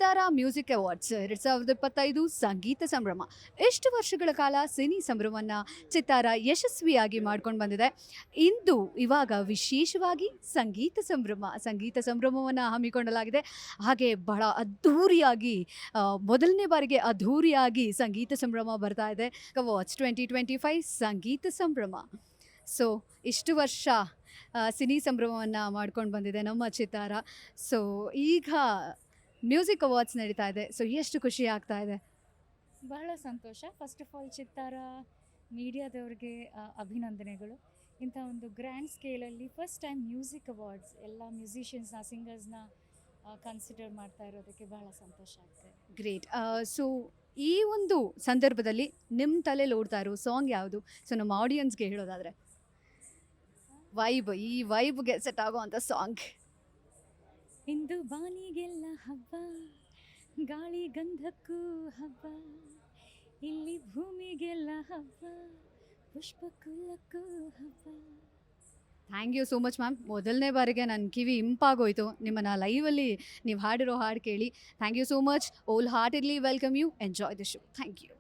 ಚಿತ್ತಾರ music awards 2025 ಸಂಗೀತ ಸಂಭ್ರಮ. ಎಷ್ಟು ವರ್ಷಗಳ ಕಾಲ ಸಿನಿ ಸಂಭ್ರಮವನ್ನು ಚಿತ್ತಾರ ಯಶಸ್ವಿಯಾಗಿ ಮಾಡ್ಕೊಂಡು ಬಂದಿದೆ. ಇವಾಗ ವಿಶೇಷವಾಗಿ ಸಂಗೀತ ಸಂಭ್ರಮವನ್ನು ಹಮ್ಮಿಕೊಳ್ಳಲಾಗಿದೆ. ಹಾಗೆ ಬಹಳ ಅದ್ಧೂರಿಯಾಗಿ ಮೊದಲನೇ ಬಾರಿಗೆ ಅದ್ಧೂರಿಯಾಗಿ ಸಂಗೀತ ಸಂಭ್ರಮ ಬರ್ತಾ ಇದೆ. ಅವಾರ್ಡ್ಸ್ 2025 ಸಂಗೀತ ಸಂಭ್ರಮ. ಸೊ ಇಷ್ಟು ವರ್ಷ ಸಿನಿ ಸಂಭ್ರಮವನ್ನು ಮಾಡ್ಕೊಂಡು ಬಂದಿದೆ ನಮ್ಮ ಚಿತ್ತಾರ. ಸೊ ಈಗ ಮ್ಯೂಸಿಕ್ ಅವಾರ್ಡ್ಸ್ ನಡೀತಾ ಇದೆ. ಸೊ ಎಷ್ಟು ಖುಷಿ ಆಗ್ತಾ ಇದೆ. ಬಹಳ ಸಂತೋಷ. ಫಸ್ಟ್ ಆಫ್ ಆಲ್ ಚಿತ್ತಾರ ಮೀಡಿಯಾದವ್ರಿಗೆ ಅಭಿನಂದನೆಗಳು. ಇಂಥ ಒಂದು ಗ್ರ್ಯಾಂಡ್ ಸ್ಕೇಲಲ್ಲಿ ಫಸ್ಟ್ ಟೈಮ್ ಮ್ಯೂಸಿಕ್ ಅವಾರ್ಡ್ಸ್ ಎಲ್ಲ ಮ್ಯೂಸಿಷಿಯನ್ಸ್ನ ಸಿಂಗರ್ಸ್ನ ಕನ್ಸಿಡರ್ ಮಾಡ್ತಾ ಇರೋದಕ್ಕೆ ಬಹಳ ಸಂತೋಷ ಆಗ್ತದೆ. ಗ್ರೇಟ್. ಸೊ ಈ ಒಂದು ಸಂದರ್ಭದಲ್ಲಿ ನಿಮ್ಮ ತಲೆಯಲ್ಲಿ ಓಡ್ತಾ ಇರೋ ಸಾಂಗ್ ಯಾವುದು? ಸೊ ನಮ್ಮ ಆಡಿಯನ್ಸ್ಗೆ ಹೇಳೋದಾದರೆ ಈ ವೈಬ್ಗೆ ಸೆಟ್ ಆಗೋವಂಥ ಸಾಂಗ್. ಇಂದು ಬಾನಿಗೆಲ್ಲ ಹಬ್ಬ, ಗಾಳಿ ಗಂಧಕ್ಕೂ ಹಬ್ಬ, ಇಲ್ಲಿ ಭೂಮಿಗೆಲ್ಲ ಹಬ್ಬ, ಪುಷ್ಪಕ್ಕೂ ಹಬ್ಬ. Thank you so much ma'am. ಮೊದಲನೇ ಬಾರಿಗೆ ನನ್ನ ಕಿವಿ ಇಂಪಾಗೋಯ್ತು ನಿಮ್ಮನ್ನು ಲೈವಲ್ಲಿ ನೀವು ಹಾಡಿರೋ ಹಾಡು ಕೇಳಿ. Thank you so much. Wholeheartedly welcome you. Enjoy the show. Thank you.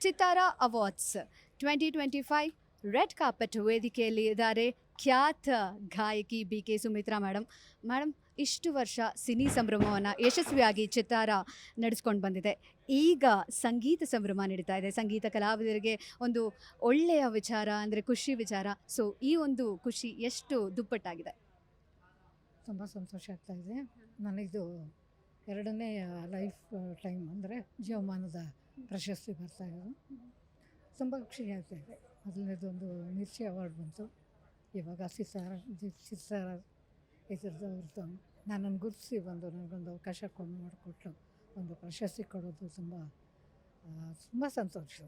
Chittara awards 2025 red carpet ವೇದಿಕೆಯಲ್ಲಿ ಇದ್ದಾರೆ ಖ್ಯಾತ ಗಾಯಕಿ BK ಸುಮಿತ್ರಾ ಮೇಡಮ್. ಇಷ್ಟು ವರ್ಷ ಸಿನಿ ಸಂಭ್ರಮವನ್ನು ಯಶಸ್ವಿಯಾಗಿ ಚಿತ್ತಾರ ನಡೆಸ್ಕೊಂಡು ಬಂದಿದೆ. ಈಗ ಸಂಗೀತ ಸಂಭ್ರಮ ನಡೀತಾ ಇದೆ. ಸಂಗೀತ ಕಲಾವಿದರಿಗೆ ಒಂದು ಒಳ್ಳೆಯ ವಿಚಾರ ಅಂದರೆ ಖುಷಿ ವಿಚಾರ. ಸೊ ಈ ಒಂದು ಖುಷಿ ಎಷ್ಟು ದುಪ್ಪಟ್ಟಾಗಿದೆ? ತುಂಬ ಸಂತೋಷ ಆಗ್ತಾಯಿದೆ. ನನಗಿದು ಎರಡನೇ ಲೈಫ್ ಟೈಮ್ ಅಂದರೆ ಜೀವಮಾನದ ಪ್ರಶಸ್ತಿ ಬರ್ತಾಯಿರೋದು. ತುಂಬ ಖುಷಿ ಆಗ್ತಾಯಿದೆ. ಮೊದಲನೇದೊಂದು ಮಿರ್ಚಿ ಅವಾರ್ಡ್ ಬಂತು. ಇವಾಗ ಚಿತ್ತಾರ ಇದ್ರದ್ದು ನನ್ನನ್ನು ಗುರುತಿಸಿ ನನಗೊಂದು ಅವಕಾಶ ಮಾಡಿಕೊಟ್ಟು ಒಂದು ಪ್ರಶಸ್ತಿ ಕೊಡೋದು ತುಂಬ ಸಂತೋಷ.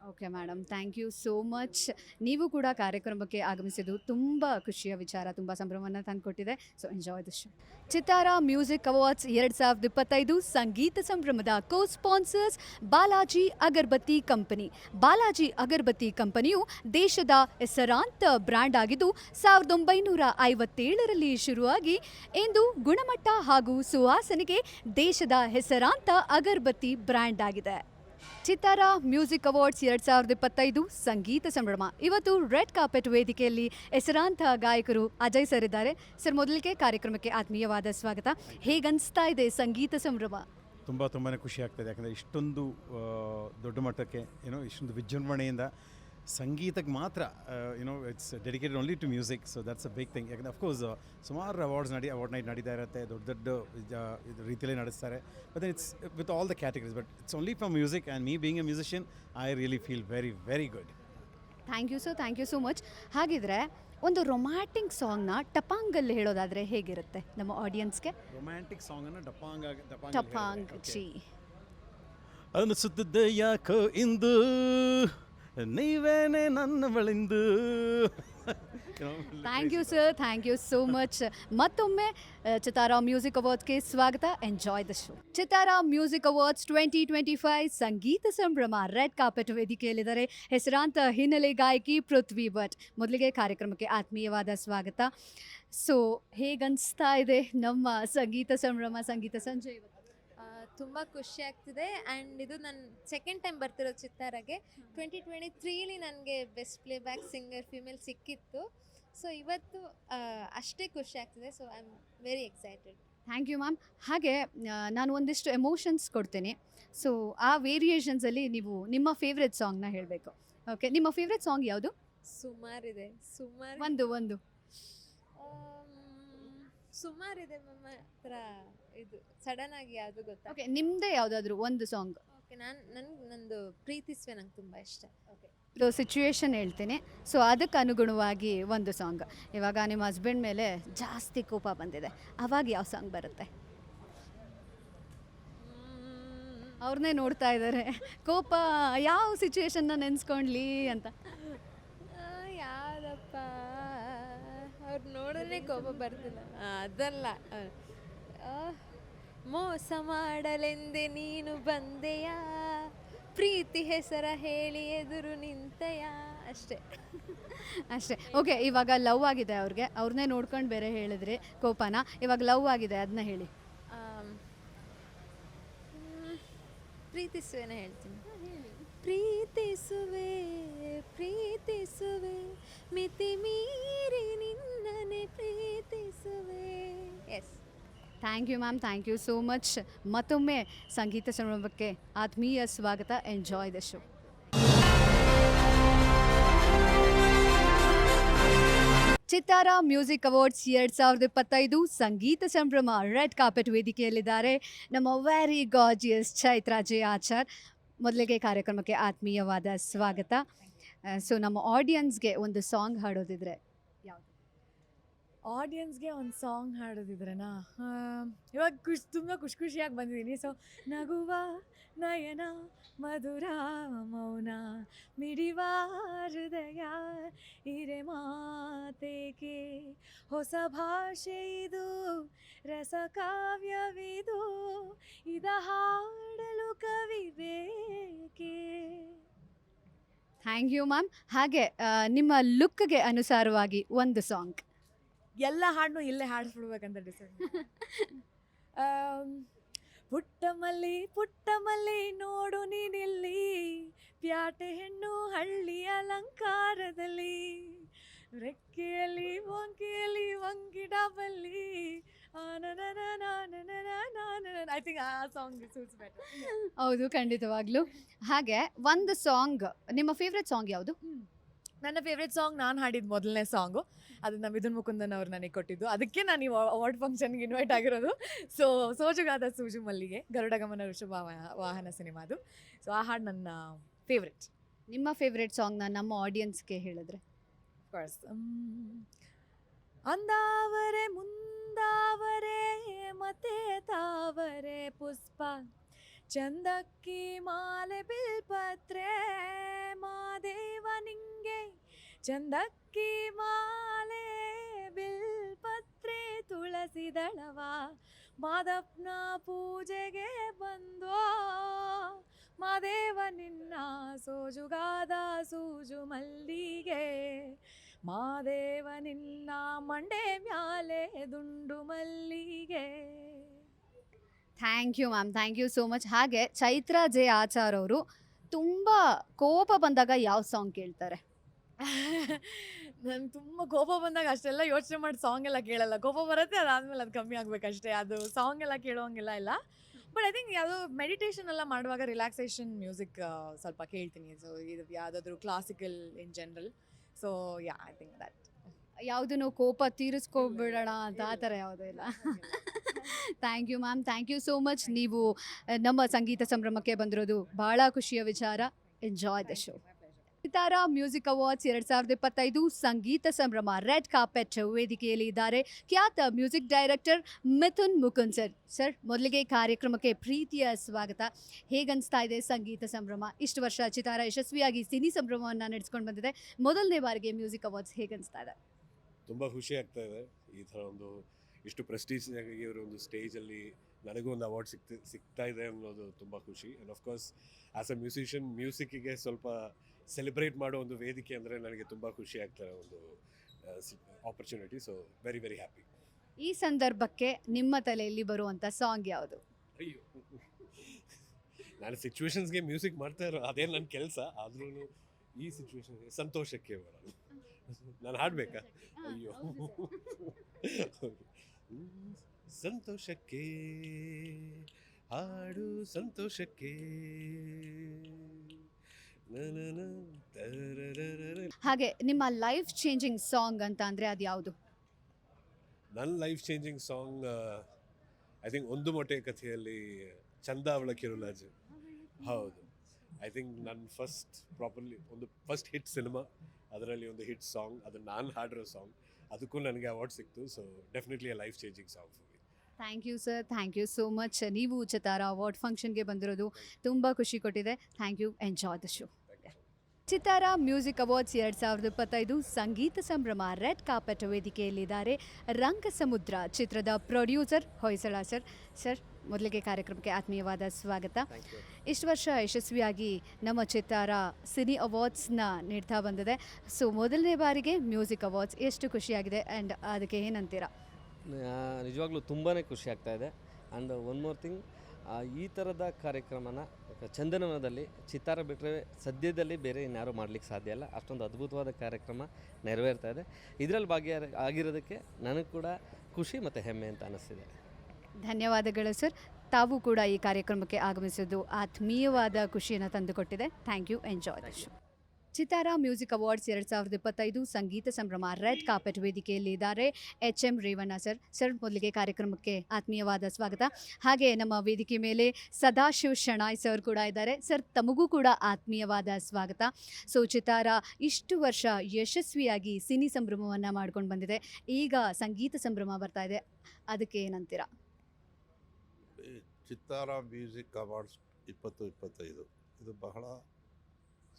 Okay madam, thank you so much. ನೀವು ಕೂಡ ಕಾರ್ಯಕ್ರಮಕ್ಕೆ ಆಗಮಿಸಿದ್ದು ತುಂಬ ಖುಷಿಯ ವಿಚಾರ, ತುಂಬ ಸಂಭ್ರಮವನ್ನು ತಂದುಕೊಟ್ಟಿದೆ. So enjoy the show. Chittara music awards 2025 ಸಂಗೀತ ಸಂಭ್ರಮದ co sponsors Balaji Agarbatti company. ಬಾಲಾಜಿ ಅಗರ್ಬತ್ತಿ ಕಂಪನಿಯು ದೇಶದ ಹೆಸರಾಂತ ಬ್ರ್ಯಾಂಡ್ ಆಗಿದ್ದು 1957ರಲ್ಲಿ ಶುರುವಾಗಿ ಇಂದು ಗುಣಮಟ್ಟ ಹಾಗೂ ಸುವಾಸನೆಗೆ ದೇಶದ ಹೆಸರಾಂತ ಅಗರ್ಬತ್ತಿ ಬ್ರ್ಯಾಂಡ್ ಆಗಿದೆ. ಚಿತ್ತಾರ ಮ್ಯೂಸಿಕ್ ಅವಾರ್ಡ್ಸ್ 2025 ಸಂಗೀತ ಸಂಭ್ರಮ. ಇವತ್ತು ರೆಡ್ ಕಾರ್ಪೆಟ್ ವೇದಿಕೆಯಲ್ಲಿ ಹೆಸರಾಂತ ಗಾಯಕರು ಅಜಯ್ ಸರ್ ಇದ್ದಾರೆ. ಸರ್, ಮೊದಲಿಗೆ ಕಾರ್ಯಕ್ರಮಕ್ಕೆ ಆತ್ಮೀಯವಾದ ಸ್ವಾಗತ. ಹೇಗನ್ನಿಸ್ತಾ ಇದೆ ಸಂಗೀತ ಸಂಭ್ರಮ? ತುಂಬಾ ಖುಷಿ ಆಗ್ತಾಯಿದೆ. ಯಾಕಂದರೆ ಇಷ್ಟೊಂದು ದೊಡ್ಡ ಮಟ್ಟಕ್ಕೆ ಇಷ್ಟೊಂದು ವಿಜೃಂಭಣೆಯಿಂದ ಸಂಗೀತಕ್ಕೆ ಮಾತ್ರ it's dedicated only to music. So that's a big thing. ಯಾಕಂದರೆ ಅಫ್ಕೋರ್ಸ್ ಸುಮಾರು ಅವಾರ್ಡ್ ನೈಟ್ ನಡೀತಾ ಇರುತ್ತೆ, ದೊಡ್ಡ ರೀತಿಯಲ್ಲಿ ನಡೆಸ್ತಾರೆ. But it's with all the categories, but it's only for music. And me being a musician, I really feel very very good. Thank you sir, thank you so much. ಹಾಗಿದ್ರೆ ಒಂದು romantic ಸಾಂಗ್ನ ಟಪಾಂಗಲ್ಲಿ ಹೇಳೋದಾದರೆ ಹೇಗಿರುತ್ತೆ ನಮ್ಮ ಆಡಿಯನ್ಸ್ಗೆ? Romantic ಸಾಂಗನ್ನು ಟಪಾಂಗ್ G. ಅನಿಸುತ್ತದೆ ಯಾಕೋ ಇಂದು ನೀವೇನೆ ನನ್ನ ಬಳಿಂದು. Thank you sir, thank you so much. ಮತ್ತೊಮ್ಮೆ ಚಿತ್ತಾರ ಮ್ಯೂಸಿಕ್ ಅವಾರ್ಡ್ಸ್ಗೆ ಸ್ವಾಗತ. Enjoy the show. Chittara music awards 2025 ಸಂಗೀತ ಸಂಭ್ರಮ ರೆಡ್ ಕಾರ್ಪೆಟ್ ವೇದಿಕೆಯಲ್ಲಿದ್ದಾರೆ ಹೆಸರಾಂತ ಹಿನ್ನೆಲೆ ಗಾಯಕಿ ಪೃಥ್ವಿ ಭಟ್. ಮೊದಲಿಗೆ ಕಾರ್ಯಕ್ರಮಕ್ಕೆ ಆತ್ಮೀಯವಾದ ಸ್ವಾಗತ. ಸೊ ಹೇಗನ್ನಿಸ್ತಾ ಇದೆ ನಮ್ಮ ಸಂಗೀತ ಸಂಭ್ರಮ, ಸಂಗೀತ ಸಂಜೆ ಇವತ್ತು? ತುಂಬ ಖುಷಿ ಆಗ್ತಿದೆ. ಆ್ಯಂಡ್ ಇದು ನನ್ನ ಸೆಕೆಂಡ್ ಟೈಮ್ ಬರ್ತಿರೋದು ಚಿತ್ತಾರಾಗೆ. 2023ಲಿ ನನಗೆ ಬೆಸ್ಟ್ ಪ್ಲೇಬ್ಯಾಕ್ ಸಿಂಗರ್ ಫಿಮೇಲ್ ಸಿಕ್ಕಿತ್ತು. ಸೊ ಇವತ್ತು ಅಷ್ಟೇ ಖುಷಿ ಆಗ್ತಿದೆ. So I am very excited. Thank you ma'am. ಹಾಗೆ ನಾನು ಒಂದಿಷ್ಟು ಎಮೋಷನ್ಸ್ ಕೊಡ್ತೀನಿ. ಸೊ ಆ ವೇರಿಯೇಷನ್ಸಲ್ಲಿ ನೀವು ನಿಮ್ಮ ಫೇವ್ರೆಟ್ ಸಾಂಗ್ನ ಹೇಳಬೇಕು. ಓಕೆ, ನಿಮ್ಮ ಫೇವ್ರೆಟ್ ಸಾಂಗ್ ಯಾವುದು? ಸುಮಾರಿದೆ. ಒಂದು ಸುಮಾರಿದೆ ನಮ್ಮ ಹತ್ರ. ಇದು ಸಡನ್ ಆಗಿ ಯಾವುದು ಗೊತ್ತಾ? ಓಕೆ, ನಿಮ್ಮದೇ ಯಾವುದಾದ್ರೂ ಒಂದು ಸಾಂಗ್. ಓಕೆ, ನಂದು ಪ್ರೀತಿಸುವೆ ನಂಗೆ ತುಂಬ ಇಷ್ಟ. ಓಕೆ, ಇದು ಸಿಚುವೇಶನ್ ಹೇಳ್ತೀನಿ. ಸೊ ಅದಕ್ಕೆ ಅನುಗುಣವಾಗಿ ಒಂದು ಸಾಂಗ್. ಇವಾಗ ನಿಮ್ಮ ಹಸ್ಬೆಂಡ್ ಮೇಲೆ ಜಾಸ್ತಿ ಕೋಪ ಬಂದಿದೆ, ಆವಾಗ ಯಾವ ಸಾಂಗ್ ಬರುತ್ತೆ? ಅವ್ರನ್ನೇ ನೋಡ್ತಾ ಇದ್ದಾರೆ, ಕೋಪ ಯಾವ ಸಿಚುವೇಶನ್ನ ನೆನೆಸ್ಕೊಂಡ್ಲಿ ಅಂತ. ಯಾರಪ್ಪ, ಅವ್ರು ನೋಡೋದೇ ಕೋಪ ಬರ್ತಿಲ್ಲ. ಅದಲ್ಲ, ಮೋಸ ಮಾಡಲೆಂದೆ ನೀನು ಬಂದೆಯ, ಪ್ರೀತಿ ಹೆಸರ ಹೇಳಿ ಎದುರು ನಿಂತೆಯ. ಅಷ್ಟೇ. ಓಕೆ, ಇವಾಗ ಲವ್ ಆಗಿದೆ ಅವ್ರಿಗೆ, ಅವ್ರನ್ನೇ ನೋಡ್ಕೊಂಡು ಬೇರೆ ಹೇಳಿದ್ರಿ ಕೋಪನ. ಇವಾಗ ಲವ್ ಆಗಿದೆ, ಅದನ್ನ ಹೇಳಿ. ಪ್ರೀತಿಸುವೆನ ಹೇಳ್ತೀನಿ. ಪ್ರೀತಿಸುವೆ ಪ್ರೀತಿಸುವೆ ಮಿತಿ ಮೀರಿ ನಿನ್ನನೆ ಪ್ರೀತಿಸುವೆ. Yes, thank you ma'am, thank you so much. ಮತ್ತೊಮ್ಮೆ ಸಂಗೀತ ಸಂಭ್ರಮಕ್ಕೆ ಆತ್ಮೀಯ ಸ್ವಾಗತ. Enjoy the show. Chittara music awards 2025 ಸಂಗೀತ ಸಂಭ್ರಮ ರೆಡ್ ಕಾರ್ಪೆಟ್ ವೇದಿಕೆಯಲ್ಲಿದ್ದಾರೆ ನಮ್ಮ very gorgeous Chaitra J Achar. ಮೊದಲಿಗೆ ಕಾರ್ಯಕ್ರಮಕ್ಕೆ ಆತ್ಮೀಯವಾದ ಸ್ವಾಗತ. ಸೊ ನಮ್ಮ ಆಡಿಯನ್ಸ್ಗೆ ಒಂದು ಸಾಂಗ್ ಹಾಡೋದಿದ್ರೆ ಯಾವುದು? ಆಡಿಯನ್ಸ್ಗೆ ಒಂದು ಸಾಂಗ್ ಹಾಡೋದಿದ್ರೆನಾ, ಇವಾಗ ತುಂಬ ಖುಷಿಯಾಗಿ ಬಂದಿದ್ದೀನಿ. ಸೊ ನಗುವ ನಯನ ಮಧುರ ಮೌನ ಮಿಡಿವ ಹೃದಯ ಇರೆ ಮಾತೇಕೆ ಹೊಸ ಭಾಷೆ ಇದು ರಸ ಕಾವ್ಯವಿದು ಇದ ಹಾಡಲು ಕವಿ ಬೇಕೆ. Thank you ma'am. ಹಾಗೆ ನಿಮ್ಮ ಲುಕ್ಗೆ ಅನುಸಾರವಾಗಿ ಒಂದು ಸಾಂಗ್. ಎಲ್ಲ ಹಾಡನ್ನು ಇಲ್ಲೇ ಹಾಡಿಸ್ಬಿಡ್ಬೇಕಂತ ಡಿಸೈಡ್. ಪುಟ್ಟ ಮಲ್ಲಿ ನೋಡು ನೀನಿಲ್ಲಿ ಪ್ಯಾಟೆ ಹೆಣ್ಣು ಹಳ್ಳಿ ಅಲಂಕಾರದಲ್ಲಿ ರೆಕ್ಕೆಯಲ್ಲಿ ವಂಕೆಯಲ್ಲಿ ವಂಗಿಡ ಬಲ್ಲಿ ಐ ಥಿಂಕ್ ಆ ಸಾಂಗ್ ಸೂಟ್ಸ್ ಬೆಟರ್. ಹೌದು, ಖಂಡಿತವಾಗ್ಲೂ. ಹಾಗೆ ಒಂದು ಸಾಂಗ್, ನಿಮ್ಮ ಫೇವ್ರೆಟ್ ಸಾಂಗ್ ಯಾವುದು? ನನ್ನ ಫೇವ್ರೆಟ್ ಸಾಂಗ್ ನಾನು ಹಾಡಿದ ಮೊದಲನೇ ಸಾಂಗು, ಅದನ್ನು ಮಿಥುನ್ ಮುಕುಂದನ್ ಅವ್ರು ನನಗೆ ಕೊಟ್ಟಿದ್ದು. ಅದಕ್ಕೆ ನಾನು ಈ ಅವಾರ್ಡ್ ಫಂಕ್ಷನ್ಗೆ ಇನ್ವೈಟ್ ಆಗಿರೋದು. ಸೊ ಸೋಜುಗಾದ ಸೂಜು ಮಲ್ಲಿಗೆ ಗರುಡಗಮನ ಋಷಭ ವಾಹನ ಸಿನಿಮಾದು. ಸೊ ಆ ಹಾಡು ನನ್ನ ಫೇವ್ರೆಟ್. ನಿಮ್ಮ ಫೇವ್ರೆಟ್ ಸಾಂಗ್ನ ನಮ್ಮ ಆಡಿಯನ್ಸ್ಗೆ ಹೇಳಿದ್ರೆ? ಕೋರ್ಸ್ ಅಂದಾವರೆ ಮುಂದಾವರೆ ಮತ್ತೆ ತಾವರೆ ಪುಷ್ಪ ಚಂದಕ್ಕಿ ಮಾಲೆ ಬಿಲ್ಪತ್ರೆ ಮಾದೇವ ನಿಂಗೆ ಚಂದಕ್ಕಿ ಮಾಲೆ ಬಿಲ್ಪತ್ರೆ ತುಳಸಿ ದಳವ ಮಾದಪ್ಪನ ಪೂಜೆಗೆ ಬಂದೋ ಮಾದೇವ ನಿನ್ನ ಸೋಜುಗಾದ ಸೂಜು ಮಲ್ಲಿಗೆ ಮಾದೇವ ನಿನ್ನ ಮಂಡೆ ಮ್ಯಾಲೆ ದುಂಡು ಮಲ್ಲಿಗೆ. Thank you ma'am, thank you so much. ಹಾಗೆ ಚೈತ್ರಾ ಜೆ ಆಚಾರ್ ಅವರು ತುಂಬ ಕೋಪ ಬಂದಾಗ ಯಾವ ಸಾಂಗ್ ಕೇಳ್ತಾರೆ? ನಾನು ತುಂಬ ಕೋಪ ಬಂದಾಗ ಅಷ್ಟೆಲ್ಲ ಯೋಚನೆ ಮಾಡಿ ಸಾಂಗ್ ಎಲ್ಲ ಕೇಳಲ್ಲ. ಕೋಪ ಬರುತ್ತೆ, ಅದಾದಮೇಲೆ ಅದು ಕಮ್ಮಿ ಆಗಬೇಕಷ್ಟೇ. ಅದು ಸಾಂಗ್ ಎಲ್ಲ ಕೇಳೋಂಗಿಲ್ಲ ಇಲ್ಲ. ಬಟ್ ಐ ಥಿಂಕ್ ಯಾವುದೋ ಮೆಡಿಟೇಷನ್ ಎಲ್ಲ ಮಾಡುವಾಗ ರಿಲ್ಯಾಕ್ಸೇಷನ್ ಮ್ಯೂಸಿಕ್ ಸ್ವಲ್ಪ ಕೇಳ್ತೀನಿ. ಸೊ ಇದು ಯಾವುದಾದ್ರೂ classical in general. So yeah I think that. ಯಾವುದನ್ನು ಕೋಪ ತೀರಿಸ್ಕೊಬಿಡೋಣ ಅಂತ ಆ ಥರ ಯಾವುದೂ ಇಲ್ಲ. Thank you ma'am, thank you so much. ನೀವು ನಮ್ಮ ಸಂಗೀತ ಸಂಭ್ರಮಕ್ಕೆ ಬಂದಿರೋದು ಭಾಳ ಖುಷಿಯ ವಿಚಾರ. Enjoy the show. Chittara music awards 2025 ಸಂಗೀತ ಸಂಭ್ರಮ ರೆಡ್ ಕಾರ್ಪೆಟ್ ವೇದಿಕೆಯಲ್ಲಿ ಇದ್ದಾರೆ ಖ್ಯಾತ music director Mithun Mukund sir. Sir, ಮೊದಲಿಗೆ ಕಾರ್ಯಕ್ರಮಕ್ಕೆ ಪ್ರೀತಿಯ ಸ್ವಾಗತ. ಹೇಗನ್ನಿಸ್ತಾ ಇದೆ ಸಂಗೀತ ಸಂಭ್ರಮ? ಇಷ್ಟು ವರ್ಷ ಚಿತ್ತಾರ ಯಶಸ್ವಿಯಾಗಿ ಸಿನಿ ಸಂಭ್ರಮವನ್ನು ನಡೆಸ್ಕೊಂಡು ಬಂದಿದೆ. ಮೊದಲನೇ ಬಾರಿಗೆ ಮ್ಯೂಸಿಕ್ ಅವಾರ್ಡ್ಸ್ ಹೇಗನ್ನಿಸ್ತಾ ಇದೆ? ತುಂಬ ಖುಷಿ ಆಗ್ತಾ ಇದೆ. ಈ ಥರ ಒಂದು ಇಷ್ಟು ಪ್ರೆಸ್ಟೀಜ್ ಆಗಿ ಇವರು ಒಂದು ಸ್ಟೇಜಲ್ಲಿ ನನಗೂ ಒಂದು ಅವಾರ್ಡ್ ಸಿಗ್ತಾ ಇದೆ ಅನ್ನೋದು ತುಂಬ ಖುಷಿ. And of course as a musician ಮ್ಯೂಸಿಕ್ಕಿಗೆ ಸ್ವಲ್ಪ ಸೆಲೆಬ್ರೇಟ್ ಮಾಡೋ ಒಂದು ವೇದಿಕೆ ಅಂದರೆ ನನಗೆ ತುಂಬ ಖುಷಿ ಆಗ್ತಾರೆ ಒಂದು opportunity. So very very happy. ಈ ಸಂದರ್ಭಕ್ಕೆ ನಿಮ್ಮ ತಲೆಯಲ್ಲಿ ಬರುವಂಥ ಸಾಂಗ್ ಯಾವುದು? ಅಯ್ಯೋ, ನಾನು ಸಿಚುವೇಶನ್ಸ್ಗೆ ಮ್ಯೂಸಿಕ್ ಮಾಡ್ತಾ ಇರೋ ಅದೇ ನನ್ನ ಕೆಲಸ. ಆದ್ರೂ ಈ ಸಿಚುವೇಶನ್ಗೆ ಸಂತೋಷಕ್ಕೆ ಬರೋದು. ನಾನು ಹಾಡಬೇಕಾ? ಅಯ್ಯೋ, ಸಂತೋಷಕ್ಕೆ ಹಾಡು ಸಂತೋಷಕ್ಕೆ. ಹಾಗೆ ನಿಮ್ಮ ಲೈಫ್ ಚೇಂಜಿಂಗ್ ಸಾಂಗ್ ಅಂತ ಅಂದರೆ ಅದು ಯಾವುದು? ನನ್ನ life changing song I think ಒಂದು ಮೊಟ್ಟೆ ಕಥೆಯಲ್ಲಿ ಚಂದ ಅವಳ ಕಿರುಲಾಜು. ಹೌದು, ಐ ಥಿಂಕ್ ನನ್ನ ಫಸ್ಟ್ ಹಿಟ್ ಸಿನಿಮಾ, ಅದರಲ್ಲಿ ಒಂದು ಹಿಟ್ ಸಾಂಗ್, ಅದು ನಾನು ಹಾಡಿರೋ ಸಾಂಗ್. ಅದಕ್ಕೂ ನನಗೆ ಅವಾರ್ಡ್ ಸಿಕ್ತು. So definitely a life changing song for me. Thank you sir, thank you so much. ನೀವು ಚಿತ್ತಾರ ಅವಾರ್ಡ್ ಫಂಕ್ಷನ್ಗೆ ಬಂದಿರೋದು ತುಂಬ ಖುಷಿ ಕೊಟ್ಟಿದೆ. Thank you. Enjoy the show. Chittara music awards 2025 ಸಂಗೀತ ಸಂಭ್ರಮ ರೆಡ್ ಕಾರ್ಪೆಟ್ ವೇದಿಕೆಯಲ್ಲಿದ್ದಾರೆ ರಂಗಸಮುದ್ರ ಚಿತ್ರದ ಪ್ರೊಡ್ಯೂಸರ್ ಹೊಯ್ಸಳ ಸರ್. ಸರ್, ಮೊದಲಿಗೆ ಕಾರ್ಯಕ್ರಮಕ್ಕೆ ಆತ್ಮೀಯವಾದ ಸ್ವಾಗತ. ಇಷ್ಟು ವರ್ಷ ಯಶಸ್ವಿಯಾಗಿ ನಮ್ಮ ಚಿತ್ತಾರ ಸಿನಿ ಅವಾರ್ಡ್ಸ್ನ ನೀಡ್ತಾ ಬಂದಿದೆ. ಸೊ ಮೊದಲನೇ ಬಾರಿಗೆ ಮ್ಯೂಸಿಕ್ ಅವಾರ್ಡ್ಸ್ ಎಷ್ಟು ಖುಷಿಯಾಗಿದೆ ಆ್ಯಂಡ್ ಅದಕ್ಕೆ ಏನಂತೀರಾ? ನಿಜವಾಗ್ಲೂ ತುಂಬಾ ಖುಷಿ ಆಗ್ತಾ ಇದೆ. ಆ್ಯಂಡ್ ಒನ್ ಮೋರ್ ಥಿಂಗ್, ಈ ಥರದ ಕಾರ್ಯಕ್ರಮನ ಚಂದನವನದಲ್ಲಿ ಚಿತ್ತಾರ ಬಿಟ್ಟರೆ ಸದ್ಯದಲ್ಲಿ ಬೇರೆ ಇನ್ಯಾರೂ ಮಾಡಲಿಕ್ಕೆ ಸಾಧ್ಯ ಇಲ್ಲ. ಅಷ್ಟೊಂದು ಅದ್ಭುತವಾದ ಕಾರ್ಯಕ್ರಮ ನೆರವೇರ್ತಾ ಇದೆ. ಇದರಲ್ಲಿ ಆಗಿರೋದಕ್ಕೆ ನನಗೆ ಕೂಡ ಖುಷಿ ಮತ್ತು ಹೆಮ್ಮೆ ಅಂತ ಅನ್ನಿಸ್ತಿದೆ. ಧನ್ಯವಾದಗಳು ಸರ್. ತಾವು ಕೂಡ ಈ ಕಾರ್ಯಕ್ರಮಕ್ಕೆ ಆಗಮಿಸಿದ್ದು ಆತ್ಮೀಯವಾದ ಖುಷಿಯನ್ನು ತಂದುಕೊಟ್ಟಿದೆ. Thank you. Enjoy the show. Chittara music awards 2025 ಸಂಗೀತ ಸಂಭ್ರಮ ರೆಡ್ ಕಾರ್ಪೆಟ್ ವೇದಿಕೆಯಲ್ಲಿ ಇದ್ದಾರೆ HM ರೇವಣ್ಣ ಸರ್. ಸರ್, ಮೊದಲಿಗೆ ಕಾರ್ಯಕ್ರಮಕ್ಕೆ ಆತ್ಮೀಯವಾದ ಸ್ವಾಗತ. ಹಾಗೆ ನಮ್ಮ ವೇದಿಕೆ ಮೇಲೆ ಸದಾಶಿವ್ ಶೆಣಾಯ್ ಸರ್ ಕೂಡ ಇದ್ದಾರೆ. ಸರ್, ತಮಗೂ ಕೂಡ ಆತ್ಮೀಯವಾದ ಸ್ವಾಗತ. ಸೊ, ಚಿತ್ತಾರ ಇಷ್ಟು ವರ್ಷ ಯಶಸ್ವಿಯಾಗಿ ಸಿನಿ ಸಂಭ್ರಮವನ್ನು ಮಾಡ್ಕೊಂಡು ಬಂದಿದೆ. ಈಗ ಸಂಗೀತ ಸಂಭ್ರಮ ಬರ್ತಾ ಇದೆ, ಅದಕ್ಕೆ ಏನಂತೀರಾ? ಚಿತ್ತಾರ ಮ್ಯೂಸಿಕ್ ಅವಾರ್ಡ್ಸ್ 2025 ಇದು ಬಹಳ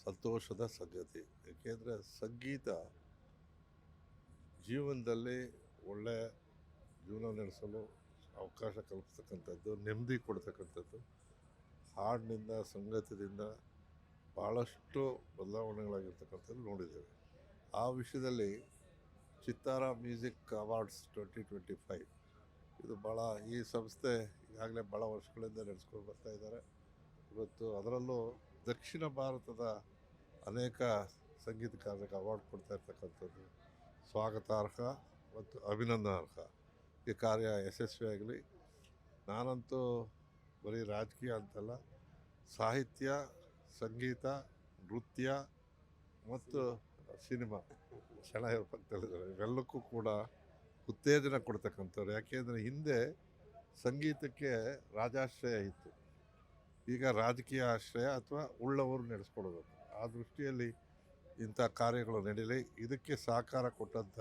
ಸಂತೋಷದ ಸಂಗತಿ. ಏಕೆಂದರೆ ಸಂಗೀತ ಜೀವನದಲ್ಲಿ ಒಳ್ಳೆಯ ಜೀವನ ನಡೆಸಲು ಅವಕಾಶ ಕಲ್ಪಿಸ್ತಕ್ಕಂಥದ್ದು, ನೆಮ್ಮದಿ ಕೊಡ್ತಕ್ಕಂಥದ್ದು. ಹಾಡಿನಿಂದ ಸಂಗೀತದಿಂದ ಭಾಳಷ್ಟು ಬದಲಾವಣೆಗಳಾಗಿರ್ತಕ್ಕಂಥದ್ದು ನೋಡಿದ್ದೇವೆ. ಆ ವಿಷಯದಲ್ಲಿ ಚಿತ್ತಾರ ಮ್ಯೂಸಿಕ್ ಅವಾರ್ಡ್ಸ್ 2025 ಇದು ಭಾಳ, ಈ ಸಂಸ್ಥೆ ಈಗಾಗಲೇ ಭಾಳ ವರ್ಷಗಳಿಂದ ನಡೆಸ್ಕೊಂಡು ಬರ್ತಾ ಇದ್ದಾರೆ. ಇವತ್ತು ಅದರಲ್ಲೂ ದಕ್ಷಿಣ ಭಾರತದ ಅನೇಕ ಸಂಗೀತಗಾರರಿಗೆ ಅವಾರ್ಡ್ ಕೊಡ್ತಾ ಇರ್ತಕ್ಕಂಥದ್ದು ಸ್ವಾಗತಾರ್ಹ ಮತ್ತು ಅಭಿನಂದನಾರ್ಹ. ಈ ಕಾರ್ಯ ಯಶಸ್ವಿಯಾಗಲಿ. ನಾನಂತೂ ಬರೀ ರಾಜಕೀಯ ಅಂತಲ್ಲ, ಸಾಹಿತ್ಯ, ಸಂಗೀತ, ನೃತ್ಯ ಮತ್ತು ಸಿನಿಮಾ ಶೆಣಾಯರ ಪಕ್ಕದಲ್ಲಿದ್ದಾರೆ. ಇವೆಲ್ಲಕ್ಕೂ ಕೂಡ ಉತ್ತೇಜನ ಕೊಡ್ತಕ್ಕಂಥವ್ರು. ಯಾಕೆಂದರೆ ಹಿಂದೆ ಸಂಗೀತಕ್ಕೆ ರಾಜಾಶ್ರಯ ಇತ್ತು, ಈಗ ರಾಜಕೀಯ ಆಶ್ರಯ ಅಥವಾ ಉಳ್ಳವರು ನಡೆಸ್ಕೊಡ್ಬೇಕು. ಆ ದೃಷ್ಟಿಯಲ್ಲಿ ಇಂಥ ಕಾರ್ಯಗಳು ನಡೀಲಿ. ಇದಕ್ಕೆ ಸಹಕಾರ ಕೊಟ್ಟಂಥ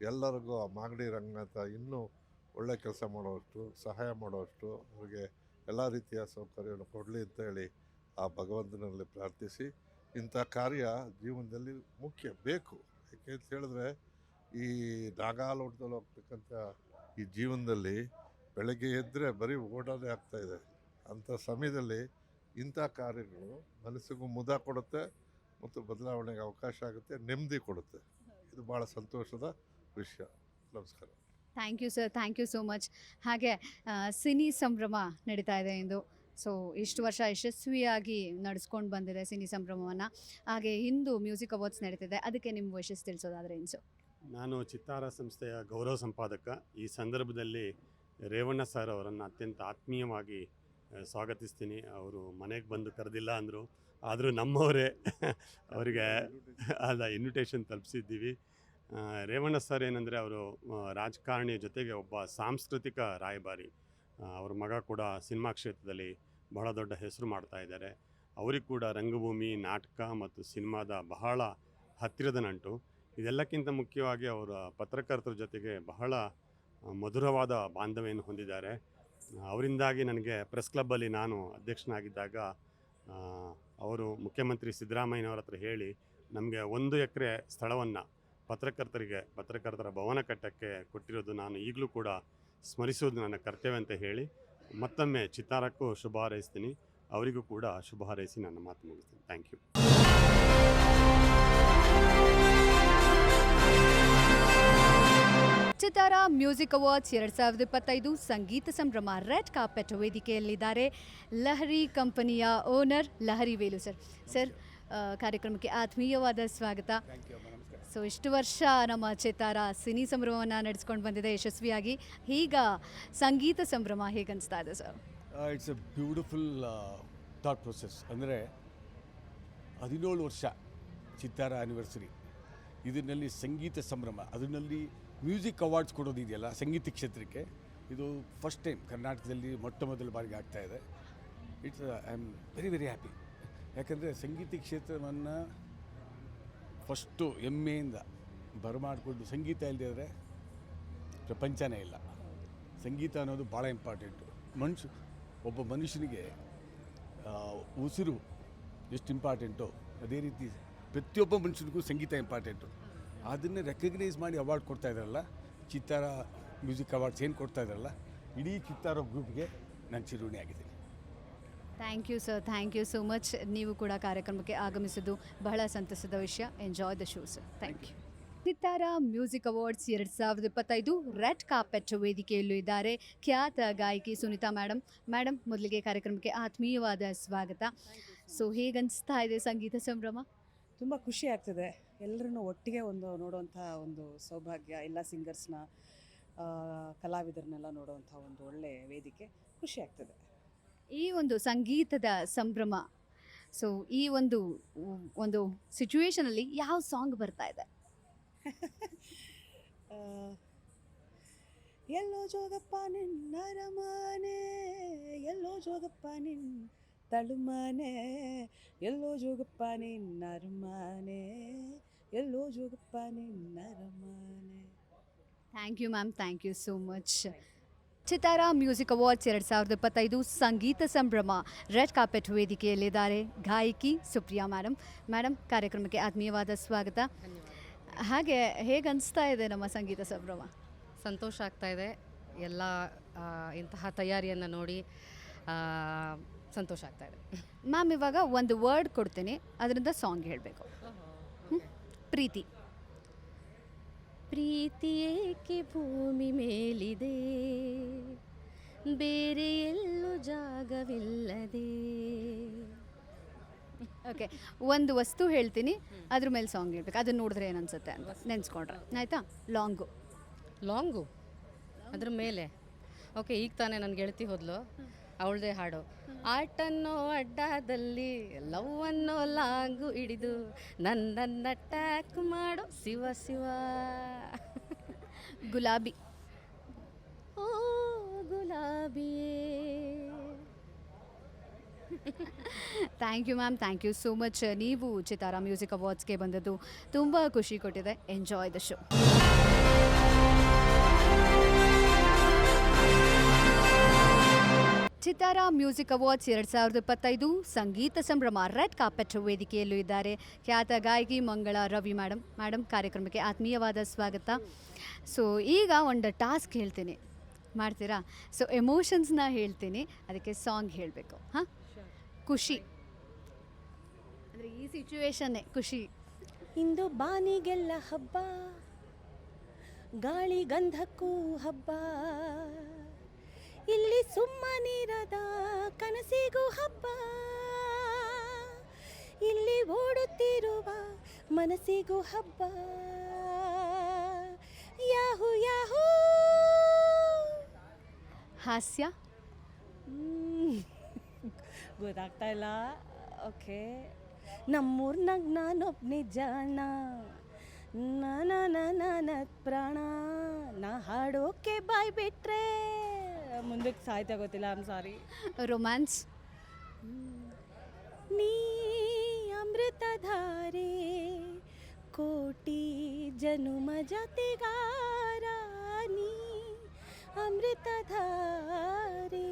ಎಲ್ಲರಿಗೂ ಆ ಮಾಗಡಿ ರಂಗನಾಥ ಇನ್ನೂ ಒಳ್ಳೆ ಕೆಲಸ ಮಾಡುವಷ್ಟು, ಸಹಾಯ ಮಾಡುವಷ್ಟು ಅವರಿಗೆ ಎಲ್ಲ ರೀತಿಯ ಸೌಕರ್ಯವನ್ನು ಕೊಡಲಿ ಅಂತ ಹೇಳಿ ಆ ಭಗವಂತನಲ್ಲಿ ಪ್ರಾರ್ಥಿಸಿ, ಇಂಥ ಕಾರ್ಯ ಜೀವನದಲ್ಲಿ ಮುಖ್ಯ ಬೇಕು. ಯಾಕೆ ಅಂತ ಹೇಳಿದ್ರೆ ಈ ನಾಗಾಲೋಟದಲ್ಲಿ ಹೋಗ್ತಕ್ಕಂಥ ಈ ಜೀವನದಲ್ಲಿ ಬೆಳಗ್ಗೆ ಎದ್ದರೆ ಬರೀ ಓಡೋದೇ ಆಗ್ತಾಯಿದೆ. ಅಂಥ ಸಮಯದಲ್ಲಿ ಇಂಥ ಕಾರ್ಯಗಳು ಮನಸ್ಸಿಗೂ ಮುದ ಕೊಡುತ್ತೆ ಮತ್ತು ಬದಲಾವಣೆಗೆ ಅವಕಾಶ ಆಗುತ್ತೆ, ನೆಮ್ಮದಿ ಕೊಡುತ್ತೆ. ಇದು ಭಾಳ ಸಂತೋಷದ ವಿಷಯ. ನಮಸ್ಕಾರ. Thank you sir, thank you so much. ಹಾಗೆ ಸಿನಿ ಸಂಭ್ರಮ ನಡೀತಾ ಇದೆ ಎಂದು. ಸೊ, ಇಷ್ಟು ವರ್ಷ ಯಶಸ್ವಿಯಾಗಿ ನಡೆಸ್ಕೊಂಡು ಬಂದಿದೆ ಸಿನಿ ಸಂಭ್ರಮವನ್ನು. ಹಾಗೆ ಇಂದು ಮ್ಯೂಸಿಕ್ ಅವಾರ್ಡ್ಸ್ ನಡೀತಿದೆ, ಅದಕ್ಕೆ ನಿಮ್ಮ ವಿಷಸ್ ತಿಳಿಸೋದಾದರೆ ಏನು ಸರ್? ನಾನು ಚಿತ್ತಾರ ಸಂಸ್ಥೆಯ ಗೌರವ ಸಂಪಾದಕ. ಈ ಸಂದರ್ಭದಲ್ಲಿ ರೇವಣ್ಣ ಸರ್ ಅವರನ್ನು ಅತ್ಯಂತ ಆತ್ಮೀಯವಾಗಿ ಸ್ವಾಗತಿಸ್ತೀನಿ. ಅವರು ಮನೆಗೆ ಬಂದು ಕರೆದಿಲ್ಲ ಅಂದರು, ಆದರೂ ನಮ್ಮವರೇ ಅವರಿಗೆ ಇನ್ವಿಟೇಷನ್ ತಲುಪಿಸಿದ್ದೀವಿ. ರೇವಣ್ಣ ಸರ್ ಏನಂದರೆ ಅವರು ರಾಜಕಾರಣಿಯ ಜೊತೆಗೆ ಒಬ್ಬ ಸಾಂಸ್ಕೃತಿಕ ರಾಯಭಾರಿ. ಅವ್ರ ಮಗ ಕೂಡ ಸಿನಿಮಾ ಕ್ಷೇತ್ರದಲ್ಲಿ ಬಹಳ ದೊಡ್ಡ ಹೆಸರು ಮಾಡ್ತಾ ಇದ್ದಾರೆ. ಅವ್ರಿಗೆ ಕೂಡ ರಂಗಭೂಮಿ, ನಾಟಕ ಮತ್ತು ಸಿನಿಮಾದ ಬಹಳ ಹತ್ತಿರದ ನಂಟು. ಇದೆಲ್ಲಕ್ಕಿಂತ ಮುಖ್ಯವಾಗಿ ಅವರ ಪತ್ರಕರ್ತರ ಜೊತೆಗೆ ಬಹಳ ಮಧುರವಾದ ಬಾಂಧವ್ಯವನ್ನು ಹೊಂದಿದ್ದಾರೆ. ಅವರಿಂದಾಗಿ ನನಗೆ ಪ್ರೆಸ್ ಕ್ಲಬ್ಬಲ್ಲಿ ನಾನು ಅಧ್ಯಕ್ಷನಾಗಿದ್ದಾಗ ಅವರು ಮುಖ್ಯಮಂತ್ರಿ ಸಿದ್ದರಾಮಯ್ಯನವರ ಹತ್ರ ಹೇಳಿ ನಮಗೆ 1 ಎಕರೆ ಸ್ಥಳವನ್ನು ಪತ್ರಕರ್ತರ ಭವನ ಕಟ್ಟಕ್ಕೆ ಕೊಟ್ಟಿರೋದು ನಾನು ಈಗಲೂ ಕೂಡ ಸ್ಮರಿಸೋದು ನನ್ನ ಕರ್ತವ್ಯ ಅಂತ ಹೇಳಿ ಮತ್ತೊಮ್ಮೆ ಚಿತ್ತಾರಕ್ಕೂ ಶುಭ ಹಾರೈಸ್ತೀನಿ. ಅವರಿಗೂ ಕೂಡ ಶುಭ ಹಾರೈಸಿ ನನ್ನ ಮಾತು ಮುಗಿಸ್ತೀನಿ. Thank you. Chittara music awards 2025 ಸಂಗೀತ ಸಂಭ್ರಮ ರೆಡ್ ಕಾರ್ಪೆಟ್ ವೇದಿಕೆಯಲ್ಲಿದ್ದಾರೆ ಲಹರಿ ಕಂಪನಿಯ owner Lahari Velu sir. Sir, ಕಾರ್ಯಕ್ರಮಕ್ಕೆ ಆತ್ಮೀಯವಾದ ಸ್ವಾಗತ. ಸೊ, ಇಷ್ಟು ವರ್ಷ ನಮ್ಮ ಚಿತ್ತಾರ ಸಿನಿ ಸಂಭ್ರಮವನ್ನು ನಡೆಸ್ಕೊಂಡು ಬಂದಿದೆ ಯಶಸ್ವಿಯಾಗಿ. ಈಗ ಸಂಗೀತ ಸಂಭ್ರಮ ಹೇಗನ್ನಿಸ್ತಾ ಇದೆ sir? It's A beautiful thought process. ಅಂದರೆ 17 ವರ್ಷ ಚಿತ್ತಾರ ಆ್ಯನಿವರ್ಸರಿ, ಇದರಲ್ಲಿ ಸಂಗೀತ ಸಂಭ್ರಮ, ಅದರಲ್ಲಿ ಮ್ಯೂಸಿಕ್ ಅವಾರ್ಡ್ಸ್ ಕೊಡೋದಿದೆಯಲ್ಲ ಸಂಗೀತ ಕ್ಷೇತ್ರಕ್ಕೆ, ಇದು ಫಸ್ಟ್ ಟೈಮ್ ಕರ್ನಾಟಕದಲ್ಲಿ ಮೊದಲ ಬಾರಿಗೆ ಆಗ್ತಾಯಿದೆ. I am very very happy. ಯಾಕಂದರೆ ಸಂಗೀತ ಕ್ಷೇತ್ರವನ್ನು ಫಸ್ಟು ಹೆಮ್ಮೆಯಿಂದ ಬರಮಾಡಿಕೊಂಡು, ಸಂಗೀತ ಇಲ್ಲದಿದ್ದರೆ ಪ್ರಪಂಚನೇ ಇಲ್ಲ. ಸಂಗೀತ ಅನ್ನೋದು ಭಾಳ ಇಂಪಾರ್ಟೆಂಟು. ಒಬ್ಬ ಮನುಷ್ಯನಿಗೆ ಉಸಿರು ಎಷ್ಟು ಇಂಪಾರ್ಟೆಂಟೋ ಅದೇ ರೀತಿ ಪ್ರತಿಯೊಬ್ಬ ಮನುಷ್ಯನಿಗೂ ಸಂಗೀತ ಇಂಪಾರ್ಟೆಂಟು. ಅದನ್ನೇ ರೆಕಗ್ನೈಸ್ ಮಾಡಿ ಅವಾರ್ಡ್ ಕೊಡ್ತಾ ಇದ್ದಾರಲ್ಲ, ಚಿತ್ತಾರ ಮ್ಯೂಸಿಕ್ ಅವಾರ್ಡ್ಸ್ ಏನು ಕೊಡ್ತಾ ಇದ್ದಾರಲ್ಲ, ಇಡೀ ಚಿತ್ತಾರ ಗ್ರೂಪ್ಗೆ ನಾನು ಚಿರುಣಿ ಆಗಿದ್ದೀನಿ. Thank you sir, thank you so much. ನೀವು ಕೂಡ ಕಾರ್ಯಕ್ರಮಕ್ಕೆ ಆಗಮಿಸಿದ್ದು ಬಹಳ ಸಂತಸದ ವಿಷಯ. Enjoy the show sir. Thank you. Sitara music awards 2025 red carpet ವೇದಿಕೆಯಲ್ಲೂ ಇದ್ದಾರೆ ಖ್ಯಾತ ಗಾಯಕಿ ಸುನೀತಾ ಮೇಡಮ್ ಮೊದಲಿಗೆ ಕಾರ್ಯಕ್ರಮಕ್ಕೆ ಆತ್ಮೀಯವಾದ ಸ್ವಾಗತ. ಸೊ ಹೇಗನ್ನಿಸ್ತಾ ಇದೆ ಸಂಗೀತ ಸಂಭ್ರಮ? ತುಂಬ ಖುಷಿ ಆಗ್ತದೆ. ಎಲ್ಲರನ್ನು ಒಟ್ಟಿಗೆ ನೋಡುವಂಥ ಒಂದು ಸೌಭಾಗ್ಯ, ಎಲ್ಲ ಸಿಂಗರ್ಸ್ನ ಕಲಾವಿದರನ್ನೆಲ್ಲ ನೋಡುವಂಥ ಒಂದು ಒಳ್ಳೆ ವೇದಿಕೆ. ಖುಷಿ ಆಗ್ತದೆ. ಈ ಒಂದು ಸಂಗೀತದ ಸಂಭ್ರಮ, ಸೊ ಈ ಒಂದು ಸಿಚುವೇಶನಲ್ಲಿ ಯಾವ ಸಾಂಗ್ ಬರ್ತಾ ಇದೆ? ಎಲ್ಲೋ ಜೋಗಪ್ಪ ನಿನ್ನ ಅರಮನೆ, ಎಲ್ಲೋ ಜೋಗಪ್ಪ ನಿನ್ನ ತಳುಮನೆ, ಎಲ್ಲೋ ಜೋಗಪ್ಪ ನಿನ್ನ ಅರಮನೆ, ಎಲ್ಲೋ ಜೋಗಪ್ಪ ನಿನ್ನ ಅರಮನೆ. Thank you ma'am, thank you so much. Chittara music awards 2025 ಸಂಗೀತ ಸಂಭ್ರಮ ರೆಡ್ ಕಾರ್ಪೆಟ್ ವೇದಿಕೆಯಲ್ಲಿದ್ದಾರೆ ಗಾಯಕಿ ಸುಪ್ರಿಯಾ ಮೇಡಮ್ ಕಾರ್ಯಕ್ರಮಕ್ಕೆ ಆತ್ಮೀಯವಾದ ಸ್ವಾಗತ. ಹಾಗೆ ಹೇಗೆ ಅನಿಸ್ತಾ ಇದೆ ನಮ್ಮ ಸಂಗೀತ ಸಂಭ್ರಮ? ಸಂತೋಷ ಆಗ್ತಾ ಇದೆ. ಎಲ್ಲ ಇಂತಹ ತಯಾರಿಯನ್ನು ನೋಡಿ ಸಂತೋಷ ಆಗ್ತಾ ಇದೆ. ಮ್ಯಾಮ್ ಇವಾಗ ಒಂದು ವರ್ಡ್ ಕೊಡ್ತೀನಿ, ಅದರಿಂದ ಸಾಂಗ್ ಹೇಳಬೇಕು. ಪ್ರೀತಿ. ಪ್ರೀತಿ ಏಕೆ ಭೂಮಿ ಮೇಲಿದೆ, ಬೇರೆ ಎಲ್ಲೂ ಜಾಗವಿಲ್ಲದೆ. ಓಕೆ, ಒಂದು ವಸ್ತು ಹೇಳ್ತೀನಿ, ಅದ್ರ ಮೇಲೆ ಸಾಂಗ್ ಹೇಳ್ಬೇಕು. ಅದನ್ನ ನೋಡಿದ್ರೆ ಏನು ಅನ್ಸುತ್ತೆ ಅಂತ ನೆನೆಸ್ಕೊಂಡ್ರೆ ಆಯಿತಾ? ಲಾಂಗು ಅದ್ರ ಮೇಲೆ. ಓಕೆ, ಈಗ ತಾನೇ ನನ್ನ ಗೆಳತಿ ಹೋದ್ಲು, ಅವಳದೇ ಹಾಡು. ಆಟನ್ನೋ ಅಡ್ಡದಲ್ಲಿ ಲವ್ ಅನ್ನೋ ಲಾಂಗು ಹಿಡಿದು ನನ್ನನ್ನು ಟ್ಯಾಕ್ ಮಾಡು ಶಿವ ಶಿವ. ಗುಲಾಬಿ. ಓ ಗುಲಾಬಿಯೇ. Thank you ma'am, thank you so much. ನೀವು ಚಿತಾರಾ ಮ್ಯೂಸಿಕ್ ಅವಾರ್ಡ್ಸ್ಗೆ ಬಂದದ್ದು ತುಂಬ ಖುಷಿ ಕೊಟ್ಟಿದೆ. Enjoy the show. Chittara music awards 2025 ಸಂಗೀತ ಸಂಭ್ರಮ ರೆಡ್ ಕಾರ್ಪೆಟ್ ವೇದಿಕೆಯಲ್ಲೂ ಇದ್ದಾರೆ ಖ್ಯಾತ ಗಾಯಕಿ ಮಂಗಳ ರವಿ ಮೇಡಮ್ ಕಾರ್ಯಕ್ರಮಕ್ಕೆ ಆತ್ಮೀಯವಾದ ಸ್ವಾಗತ. ಸೊ ಈಗ ಒಂದು ಟಾಸ್ಕ್ ಹೇಳ್ತೀನಿ, ಮಾಡ್ತೀರಾ? ಸೊ ಎಮೋಷನ್ಸ್ನ ಹೇಳ್ತೀನಿ, ಅದಕ್ಕೆ ಸಾಂಗ್ ಹೇಳಬೇಕು. ಹಾಂ, ಖುಷಿ ಅಂದರೆ ಈ ಸಿಚುವೇಶನ್ನೇ ಖುಷಿ. ಇಂದು ಬಾನಿಗೆಲ್ಲ ಹಬ್ಬ, ಗಾಳಿ ಗಂಧಕ್ಕೂ ಹಬ್ಬ, ಇಲ್ಲಿ ಸುಮ್ಮನಿರದ ಕನಸಿಗೂ ಹಬ್ಬ, ಇಲ್ಲಿ ಓಡುತ್ತಿರುವ ಮನಸ್ಸಿಗೂ ಹಬ್ಬ. ಯಾಹು ಯಾಹೂ. ಹಾಸ್ಯ. ಗೊತ್ತಾಗ್ತಾ ಇಲ್ಲ. ಓಕೆ, ನಮ್ಮೂರ್ನಾಗ ನಾನೊಬ್ಬನೇ ಜಾಣ, ನನ್ನ ಪ್ರಾಣ, ನಾ ಹಾಡೋಕೆ ಬಾಯ್ ಬಿಟ್ರೆ ಮುಂದಕ್ಕೆ ಸಾಯ್ತಾ ಗೊತ್ತಿಲ್ಲ. I am sorry. ರೊಮ್ಯಾನ್ಸ್. ನೀ ಅಮೃತಧಾರೆ, ಕೋಟಿ ಜನುಮ ಜತೆಗಾರ, ನೀ ಅಮೃತಧಾರೆ.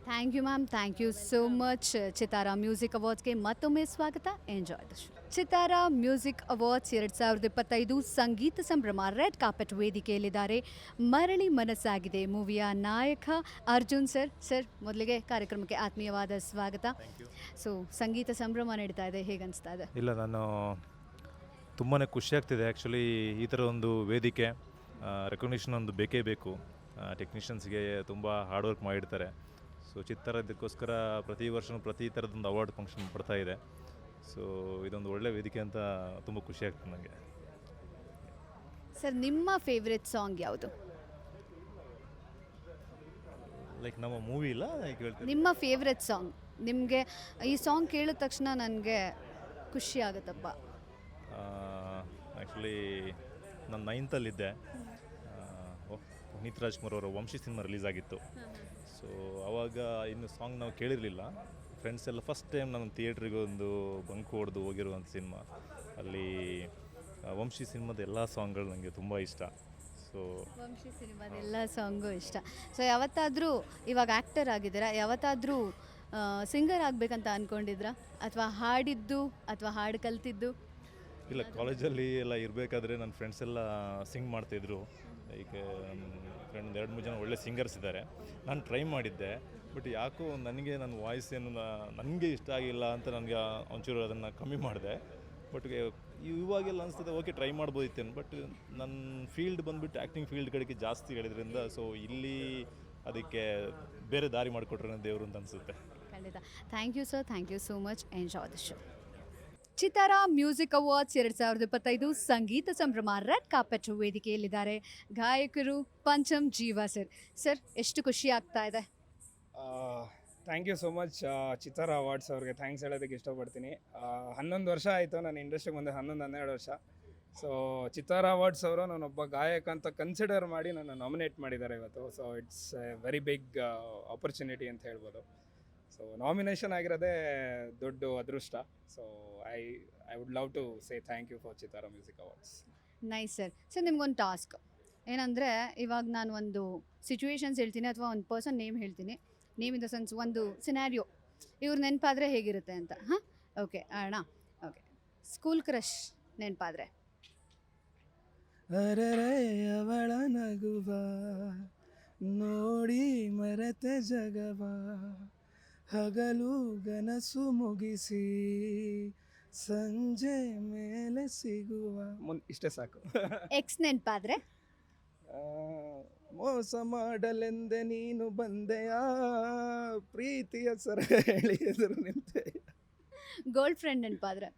Thank you ma'am, thank you so much. Chittara music ಅವಾರ್ಡ್ಸ್ಗೆ ಮತ್ತೊಮ್ಮೆ ಸ್ವಾಗತ. Enjoy the show. Chittara music awards 2025 ಸಂಗೀತ ಸಂಭ್ರಮ ರೆಡ್ ಕಾರ್ಪೆಟ್ ವೇದಿಕೆಯಲ್ಲಿದ್ದಾರೆ ಮರಳಿ ಮನಸ್ಸಾಗಿದೆ ಮೂವಿಯ ನಾಯಕ ಅರ್ಜುನ್ ಸರ್ ಮೊದಲಿಗೆ ಕಾರ್ಯಕ್ರಮಕ್ಕೆ ಆತ್ಮೀಯವಾದ ಸ್ವಾಗತ. ಸೊ ಸಂಗೀತ ಸಂಭ್ರಮ ನಡೀತಾ ಇದೆ, ಹೇಗೆ ಅನಿಸ್ತಾ ಇದೆ? ಇಲ್ಲ, ನಾನು ತುಂಬಾ ಖುಷಿ ಆಗ್ತಿದೆ. ಆ್ಯಕ್ಚುಲಿ ಈ ಥರ ಒಂದು ವೇದಿಕೆ ರೆಕಗ್ನಿಷನ್ ಒಂದು ಬೇಕೇ ಬೇಕು. ಟೆಕ್ನಿಷಿಯನ್ಸ್ಗೆ ತುಂಬ ಹಾರ್ಡ್ ವರ್ಕ್ ಮಾಡಿರ್ತಾರೆ. ಸೊ ಚಿತ್ತಾರ ಇದಕ್ಕೋಸ್ಕರ ಪ್ರತಿ ವರ್ಷವೂ ಪ್ರತಿ ಥರದೊಂದು ಅವಾರ್ಡ್ ಫಂಕ್ಷನ್ ಬರ್ತಾ ಇದೆ. ಸೊ ಇದೊಂದು ಒಳ್ಳೆ ವೇದಿಕೆ ಅಂತ ತುಂಬ ಖುಷಿ ಆಗ್ತದೆ ನನಗೆ. ಸರ್, ನಿಮ್ಮ ಫೇವ್ರೆಟ್ ಸಾಂಗ್ ಯಾವುದು? ಲೈಕ್ ನಮ್ಮ ಮೂವಿ ಇಲ್ಲ, ನಿಮ್ಮ ಫೇವ್ರೆಟ್ ಸಾಂಗ್, ನಿಮಗೆ ಈ ಸಾಂಗ್ ಕೇಳಿದ ತಕ್ಷಣ ನನಗೆ ಖುಷಿ ಆಗುತ್ತಪ್ಪ. ಆ್ಯಕ್ಚುಲಿ ನಾನು 9th ಪುನೀತ್ ರಾಜ್ಕುಮಾರ್ ಅವರ ವಂಶಿ ಸಿನಿಮಾ ರಿಲೀಸ್ ಆಗಿತ್ತು. ಸೊ ಆವಾಗ ಇನ್ನು ಸಾಂಗ್ ನಾವು ಕೇಳಿರಲಿಲ್ಲ. ಫ್ರೆಂಡ್ಸ್ ಎಲ್ಲ ಫಸ್ಟ್ ಟೈಮ್ ನಾನು ಥಿಯೇಟ್ರಿಗೆ ಒಂದು ಬಂಕ್ ಹೊಡೆದು ಹೋಗಿರುವಂಥ ಸಿನಿಮಾ. ಅಲ್ಲಿ ವಂಶಿ ಸಿನಿಮಾದ ಎಲ್ಲ ಸಾಂಗ್ಗಳು ನನಗೆ ತುಂಬ ಇಷ್ಟ. ಸೊ ವಂಶಿ ಸಿನಿಮಾದ ಎಲ್ಲ ಸಾಂಗು ಇಷ್ಟ. ಸೊ ಯಾವತ್ತಾದರೂ ಇವಾಗ ಆ್ಯಕ್ಟರ್ ಆಗಿದ್ದೀರಾ, ಯಾವತ್ತಾದರೂ ಸಿಂಗರ್ ಆಗಬೇಕಂತ ಅಂದ್ಕೊಂಡಿದ್ರಾ, ಅಥವಾ ಹಾಡಿದ್ದು ಅಥವಾ ಹಾಡು ಕಲ್ತಿದ್ದು? ಇಲ್ಲ, ಕಾಲೇಜಲ್ಲಿ ಎಲ್ಲ ಇರಬೇಕಾದ್ರೆ ನನ್ನ ಫ್ರೆಂಡ್ಸ್ ಎಲ್ಲ ಸಿಂಗ್ ಮಾಡ್ತಾಯಿದ್ರು. ಲೈಕ್ ಫ್ರೆಂಡ್ 2-3 ಜನ ಒಳ್ಳೆ ಸಿಂಗರ್ಸ್ ಇದ್ದಾರೆ. ನಾನು ಟ್ರೈ ಮಾಡಿದ್ದೆ, ಬಟ್ ಯಾಕೋ ನನಗೆ ನನ್ನ ವಾಯ್ಸ್ ಏನು ನನಗೆ ಇಷ್ಟ ಆಗಿಲ್ಲ ಅಂತ ನನಗೆ ಒಂಚೂರು ಅದನ್ನು ಕಮ್ಮಿ ಮಾಡಿದೆ. ಬಟ್ ಇವಾಗೆಲ್ಲ ಅನಿಸ್ತದೆ ಓಕೆ ಟ್ರೈ ಮಾಡ್ಬೋದಿತ್ತೇನು, ಬಟ್ ನನ್ನ ಫೀಲ್ಡ್ ಬಂದುಬಿಟ್ಟು ಆ್ಯಕ್ಟಿಂಗ್ ಫೀಲ್ಡ್ ಕಡೆಗೆ ಜಾಸ್ತಿ ಹೇಳಿದ್ರಿಂದ ಸೊ ಇಲ್ಲಿ ಅದಕ್ಕೆ ಬೇರೆ ದಾರಿ ಮಾಡಿಕೊಟ್ರೆ ದೇವರು ಅಂತ ಅನಿಸುತ್ತೆ. ಖಂಡಿತ. Thank you sir, thank you so much. Enjoy the show. Chittara music awards 2025 ಸಂಗೀತ ಸಂಭ್ರಮ ರೆಡ್ ಕಾರ್ಪೆಟ್ ವೇದಿಕೆಯಲ್ಲಿದ್ದಾರೆ ಗಾಯಕರು ಪಂಚಮ್ ಜೀವ ಸರ್. ಸರ್, ಎಷ್ಟು ಖುಷಿ ಆಗ್ತಾ ಇದೆ? ಥ್ಯಾಂಕ್ ಯು ಸೋ ಮಚ್ ಚಿತ್ತಾರ ಅವಾರ್ಡ್ಸ್ ಅವ್ರಿಗೆ ಥ್ಯಾಂಕ್ಸ್ ಹೇಳೋದಕ್ಕೆ ಇಷ್ಟಪಡ್ತೀನಿ. 11 ವರ್ಷ ಆಯಿತು ನಾನು ಇಂಡಸ್ಟ್ರಿಗೆ ಬಂದು, 11-12 ವರ್ಷ. ಸೊ ಚಿತ್ತಾರ ಅವಾರ್ಡ್ಸ್ ಅವರು ನಾನೊಬ್ಬ ಗಾಯಕ ಅಂತ ಕನ್ಸಿಡರ್ ಮಾಡಿ ನನ್ನ ನಾಮಿನೇಟ್ ಮಾಡಿದ್ದಾರೆ ಇವತ್ತು. So it's a very big opportunity ಅಂತ ಹೇಳ್ಬೋದು. ಸೊ ನಾಮಿನೇಷನ್ ಆಗಿರೋದೇ ದೊಡ್ಡ ಅದೃಷ್ಟ. So I would love to say thank you for Chittara music awards. Nice sir. Sir, ನಿಮ್ಗೊಂದು ಟಾಸ್ಕ್ ಏನಂದರೆ, ಇವಾಗ ನಾನು ಒಂದು ಸಿಚುವೇಶನ್ಸ್ ಹೇಳ್ತೀನಿ ಅಥವಾ ಒಂದು ಪರ್ಸನ್ ನೇಮ್ ಹೇಳ್ತೀನಿ. ನೇಮ್ ಇನ್ ದ ಸೆನ್ಸ್ ಒಂದು ಸಿನಾರಿಯೋ, ಇವ್ರು ನೆನಪಾದರೆ ಹೇಗಿರುತ್ತೆ ಅಂತ. ಹಾಂ, ಓಕೆ ಅಣ್ಣ. ಓಕೆ, ಸ್ಕೂಲ್ ಕ್ರಶ್ ನೆನಪಾದರೆ? ಅರರೆ ಅವಳ ನಗುವ ನೋಡಿ ಮರೆತೆ ಜಗವ, ಹಗಲು ಗನಸು ಮುಗಿಸಿ ಸಂಜೆ ಮೇಲೆ ಸಿಗುವ. ಇಷ್ಟೇ ಸಾಕು. ಎಕ್ಸ್ ನೆನಪಾದರೆ? ಮೋಸ ಮಾಡಲೆಂದೆ ನೀನು ಬಂದೆಯಾ, ಪ್ರೀತಿಯ ಸರ ಹೇಳಿ ಎದುರು ನಿಂತೆ. ಗರ್ಲ್ ಫ್ರೆಂಡ್ ನೆನಪಾದರೆ?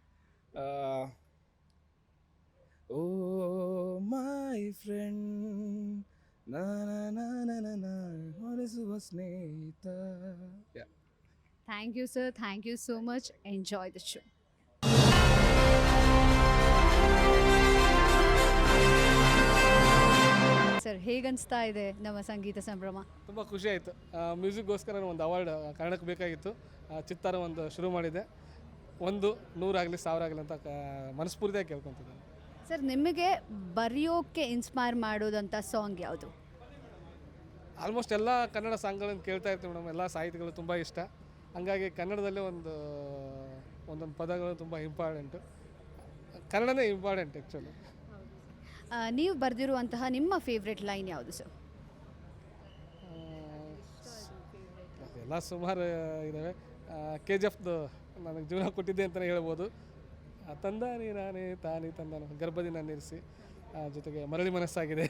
ಓ ಮೈ ಫ್ರೆಂಡ್ ಹೊರಸುವ ಸ್ನೇಹಿತ. Thank you sir, thank you so much. Enjoy the show. Sir, ಹೇಗನ್ನಿಸ್ತಾ ಇದೆ ನಮ್ಮ ಸಂಗೀತ ಸಂಭ್ರಮ? ತುಂಬ ಖುಷಿ ಆಯಿತು. ಮ್ಯೂಸಿಕ್ಗೋಸ್ಕರ ಒಂದು ಅವಾರ್ಡ್ ಕನ್ನಡಕ್ಕೆ ಬೇಕಾಗಿತ್ತು. ಚಿತ್ತಾರ ಒಂದು ಶುರು ಮಾಡಿದೆ. 100 ಆಗಲಿ 1000 ಆಗಲಿ ಅಂತ ಮನಸ್ಫೂರ್ತಿಯಾಗಿ ಕೇಳ್ಕೊತಿದ್ದೇನೆ. ಸರ್, ನಿಮಗೆ ಬರೆಯೋಕ್ಕೆ ಇನ್ಸ್ಪೈರ್ ಮಾಡೋದಂಥ ಸಾಂಗ್ ಯಾವುದು? ಆಲ್ಮೋಸ್ಟ್ ಎಲ್ಲ ಕನ್ನಡ ಸಾಂಗ್ಗಳನ್ನು ಕೇಳ್ತಾ ಇರ್ತೀವಿ ಮೇಡಮ್. ಎಲ್ಲ ಸಾಹಿತ್ಯಗಳು ತುಂಬ ಇಷ್ಟ. ಹಂಗಾಗಿ ಕನ್ನಡದಲ್ಲೇ ಒಂದೊಂದು ಪದಗಳು ತುಂಬ ಇಂಪಾರ್ಟೆಂಟು. ಕನ್ನಡನೇ ಇಂಪಾರ್ಟೆಂಟ್ ಆ್ಯಕ್ಚುಲಿ. ನೀವು ಬರೆದಿರುವಂತಹ ನಿಮ್ಮ ಫೇವ್ರೆಟ್ ಲೈನ್ ಯಾವುದು ಸರ್? ಎಲ್ಲ ಸುಮಾರು ಇದ್ದಾವೆ. KGFದು ನನಗೆ ಜೀವನ ಕೊಟ್ಟಿದ್ದೆ ಅಂತಲೇ ಹೇಳ್ಬೋದು. ತಂದಾನಿ ನಾನೇ ತಾನಿ ತಂದಾನು ಗರ್ಭದಿಂದ ನಿಲ್ಲಿಸಿ, ಜೊತೆಗೆ ಮರಳಿ ಮನಸ್ಸಾಗಿದೆ,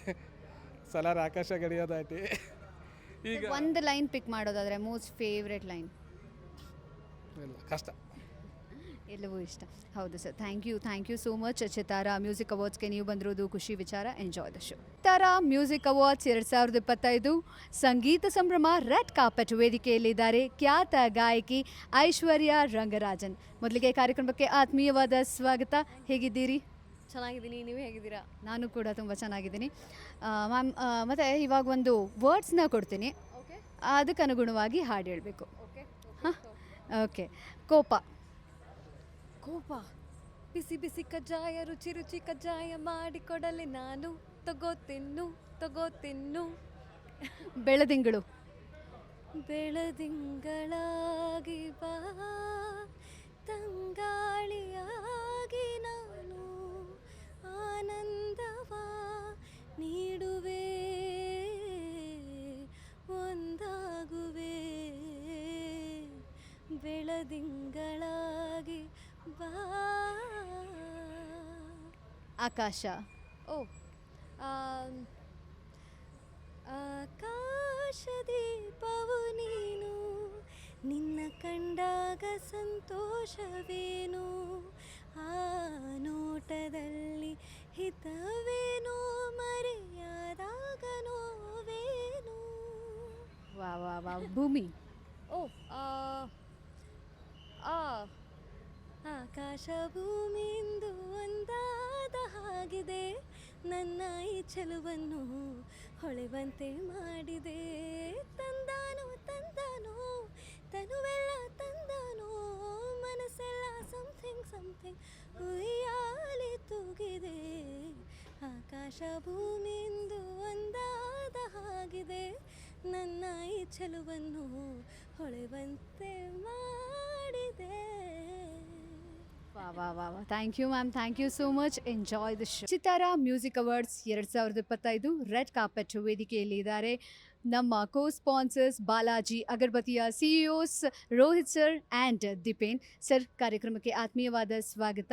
ಸಲಾರ ಆಕಾಶ ಗಡಿಯ ದಾಟಿ. ಈಗ ಒಂದು ಲೈನ್ ಪಿಕ್ ಮಾಡೋದಾದರೆ ಮೋಸ್ಟ್ ಫೇವ್ರೆಟ್ ಲೈನ್? ಇಲ್ಲ, ಕಷ್ಟ. ಎಲ್ಲವೂ ಇಷ್ಟ. ಹೌದು sir, thank you so much. Chittara music ಅವಾರ್ಡ್ಸ್ಗೆ ನೀವು ಬಂದಿರೋದು ಖುಷಿ ವಿಚಾರ. Enjoy the show. Chittara music awards 2025 ಸಂಗೀತ ಸಂಭ್ರಮ ರೆಡ್ ಕಾರ್ಪೆಟ್ ವೇದಿಕೆಯಲ್ಲಿದ್ದಾರೆ ಖ್ಯಾತ ಗಾಯಕಿ ಐಶ್ವರ್ಯ ರಂಗರಾಜನ್. ಮೊದಲಿಗೆ ಕಾರ್ಯಕ್ರಮಕ್ಕೆ ಆತ್ಮೀಯವಾದ ಸ್ವಾಗತ. ಹೇಗಿದ್ದೀರಿ? ಚೆನ್ನಾಗಿದ್ದೀನಿ, ನೀವು ಹೇಗಿದ್ದೀರಾ? ನಾನು ಕೂಡ ತುಂಬ ಚೆನ್ನಾಗಿದ್ದೀನಿ ಮ್ಯಾಮ್. ಮತ್ತು ಇವಾಗ ಒಂದು ವರ್ಡ್ಸ್ನ ಕೊಡ್ತೀನಿ, ಅದಕ್ಕೆ ಅನುಗುಣವಾಗಿ ಹಾಡು ಹೇಳಬೇಕು. ಹಾಂ, ಓಕೆ. ಕೋಪ. ಕೋಪ. ಬಿಸಿ ಬಿಸಿ ಕಜ್ಜಾಯ, ರುಚಿ ರುಚಿ ಕಜ್ಜಾಯ ಮಾಡಿಕೊಡಲಿ ನಾನು, ತಗೋ ತಿನ್ನು. ಬೆಳದಿಂಗಳು. ಬೆಳದಿಂಗಳಾಗಿ ಬಾ, ತಂಗಾಳಿಯಾಗಿ ನಾನು ಆನಂದವ ನೀಡುವೆ, ಒಂದಾಗುವೆ. ಬೆಳದಿಂಗಳಾಗಿ ಬಾ. ಆಕಾಶ. ಓ, ಆಕಾಶದೀಪವು ನೀನು, ನಿನ್ನ ಕಂಡಾಗ ಸಂತೋಷವೇನು, ಆ ನೋಟದಲ್ಲಿ ಹಿತವೇನು, ಮರೆಯಾದಾಗ ನೋವೇನು. ವಾ ವಾ ವಾ. ಭೂಮಿ. ಓ, ಆಕಾಶ ಭೂಮಿಯಿಂದ ಒಂದಾದ ಹಾಗಿದೆ, ನನ್ನ ಈ ಚೆಲುವನ್ನು ಹೊಳೆವಂತೆ ಮಾಡಿದೆ. ತಂದಾನೋ ತನುವೆಲ್ಲ ತಂದಾನೋ, ಮನಸ್ಸೆಲ್ಲ ಸಮಥಿಂಗ್ ಉಯ್ಯಾಲೆ ತೂಗಿದೆ. ಆಕಾಶ ಭೂಮಿಯಿಂದ ಒಂದಾದ ಹಾಗಿದೆ, ನನ್ನ ಈ ಚೆಲುವನ್ನು ಹೊಳೆವಂತೆ ಮಾಡಿದೆ. ವಾ ವಾ ವಾ ವಾ. Thank you ma'am, thank you so much. Enjoy the show. Chittara music awards 2025 red carpet ವೇದಿಕೆಯಲ್ಲಿ ಇದ್ದಾರೆ ನಮ್ಮ ಕೋ ಸ್ಪಾನ್ಸರ್ಸ್ ಬಾಲಾಜಿ ಅಗರಬತ್ತಿಯ CEOs Rohit sir and Deepen sir. ಕಾರ್ಯಕ್ರಮಕ್ಕೆ ಆತ್ಮೀಯವಾದ ಸ್ವಾಗತ.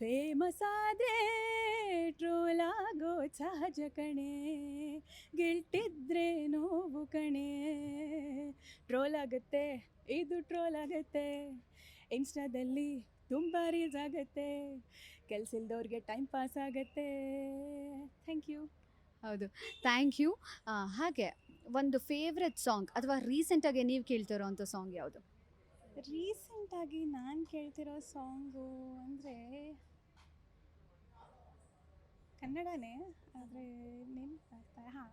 ಫೇಮಸ್ ಆದ್ರೆ ಟ್ರೋಲ್ ಆಗೋ ಸಹಜ ಕಣೆ, ಗಿಲ್ಟಿದ್ರೆ ನೋವು ಕಣೆ. ಟ್ರೋಲ್ ಆಗುತ್ತೆ, ಇದು ಟ್ರೋಲ್ ಆಗುತ್ತೆ, ಇನ್ಸ್ಟಾದಲ್ಲಿ ತುಂಬ ರೀಲ್ಸ್ ಆಗುತ್ತೆ, ಕೆಲ್ಸ ಇಲ್ದವ್ರಿಗೆ ಟೈಮ್ ಪಾಸ್ ಆಗುತ್ತೆ. Thank you. ಹೌದು, ಥ್ಯಾಂಕ್ ಯು. ಹಾಗೆ ಒಂದು ಫೇವ್ರೆಟ್ ಸಾಂಗ್ ಅಥವಾ ರೀಸೆಂಟಾಗಿ ನೀವು ಕೇಳ್ತಿರೋ ಅಂಥ ಸಾಂಗ್ ಯಾವುದು? ರೀಸೆಂಟಾಗಿ ನಾನು ಕೇಳ್ತಿರೋ ಸಾಂಗು ಅಂದರೆ ಕನ್ನಡನೇ, ಆದರೆ ನೆನಪಾಗ್ತಾ ಹಾಂ,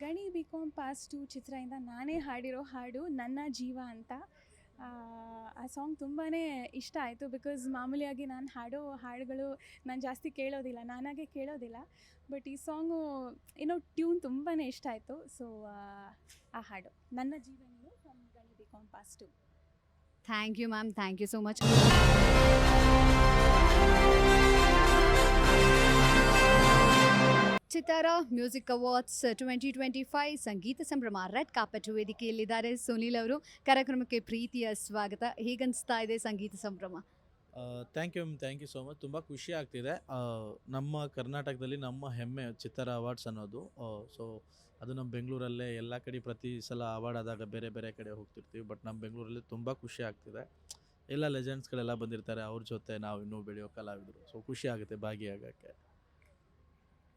ಗಣಿ ಬಿ.ಕಾಮ್ ಪಾಸ್ 2 ಚಿತ್ರದಿಂದ ನಾನೇ ಹಾಡಿರೋ ಹಾಡು ನನ್ನ ಜೀವ ಅಂತ. ಆ ಸಾಂಗ್ ತುಂಬಾ ಇಷ್ಟ ಆಯಿತು. ಬಿಕಾಸ್ ಮಾಮೂಲಿಯಾಗಿ ನಾನು ಹಾಡೋ ಹಾಡುಗಳು ನಾನು ಜಾಸ್ತಿ ಕೇಳೋದಿಲ್ಲ, ನಾನಾಗೆ ಕೇಳೋದಿಲ್ಲ. ಬಟ್ ಈ ಸಾಂಗು ಏನೋ ಟ್ಯೂನ್ ತುಂಬಾ ಇಷ್ಟ ಆಯಿತು. ಸೊ ಆ ಹಾಡು ನನ್ನ ಜೀವ ನೀನು from Gani B Com pass 2. Thank you ma'am, thank you so much. Chittara music awards 2025 ಸಂಗೀತ ಸಂಭ್ರಮ ರೆಡ್ ಕಾರ್ಪೆಟ್ ವೇದಿಕೆಯಲ್ಲಿದ್ದಾರೆ ಸುನೀಲ್ ಅವರು. ಕಾರ್ಯಕ್ರಮಕ್ಕೆ ಪ್ರೀತಿಯ ಸ್ವಾಗತ. ಹೇಗನ್ನಿಸ್ತಾ ಇದೆ ಸಂಗೀತ ಸಂಭ್ರಮ? Thank you so much. ತುಂಬ ಖುಷಿ ಆಗ್ತಿದೆ. ನಮ್ಮ ಕರ್ನಾಟಕದಲ್ಲಿ ನಮ್ಮ ಹೆಮ್ಮೆ ಚಿತ್ತಾರ ಅವಾರ್ಡ್ಸ್ ಅನ್ನೋದು. ಸೊ ಅದು ನಮ್ಮ ಬೆಂಗಳೂರಲ್ಲೇ ಎಲ್ಲ ಕಡೆ ಪ್ರತಿ ಸಲ ಅವಾರ್ಡ್ ಆದಾಗ ಬೇರೆ ಬೇರೆ ಕಡೆ ಹೋಗ್ತಿರ್ತೀವಿ. ಬಟ್ ನಮ್ಮ ಬೆಂಗಳೂರಲ್ಲಿ ತುಂಬ ಖುಷಿ ಆಗ್ತಿದೆ. ಎಲ್ಲ ಲೆಜೆಂಡ್ಸ್ಗಳೆಲ್ಲ ಬಂದಿರ್ತಾರೆ, ಅವ್ರ ಜೊತೆ ನಾವು ಇನ್ನೂ ಬೆಳೆಯೋ ಕಲಾವಿದರು. ಸೊ ಖುಷಿ ಆಗುತ್ತೆ ಭಾಗಿಯಾಗೋಕ್ಕೆ.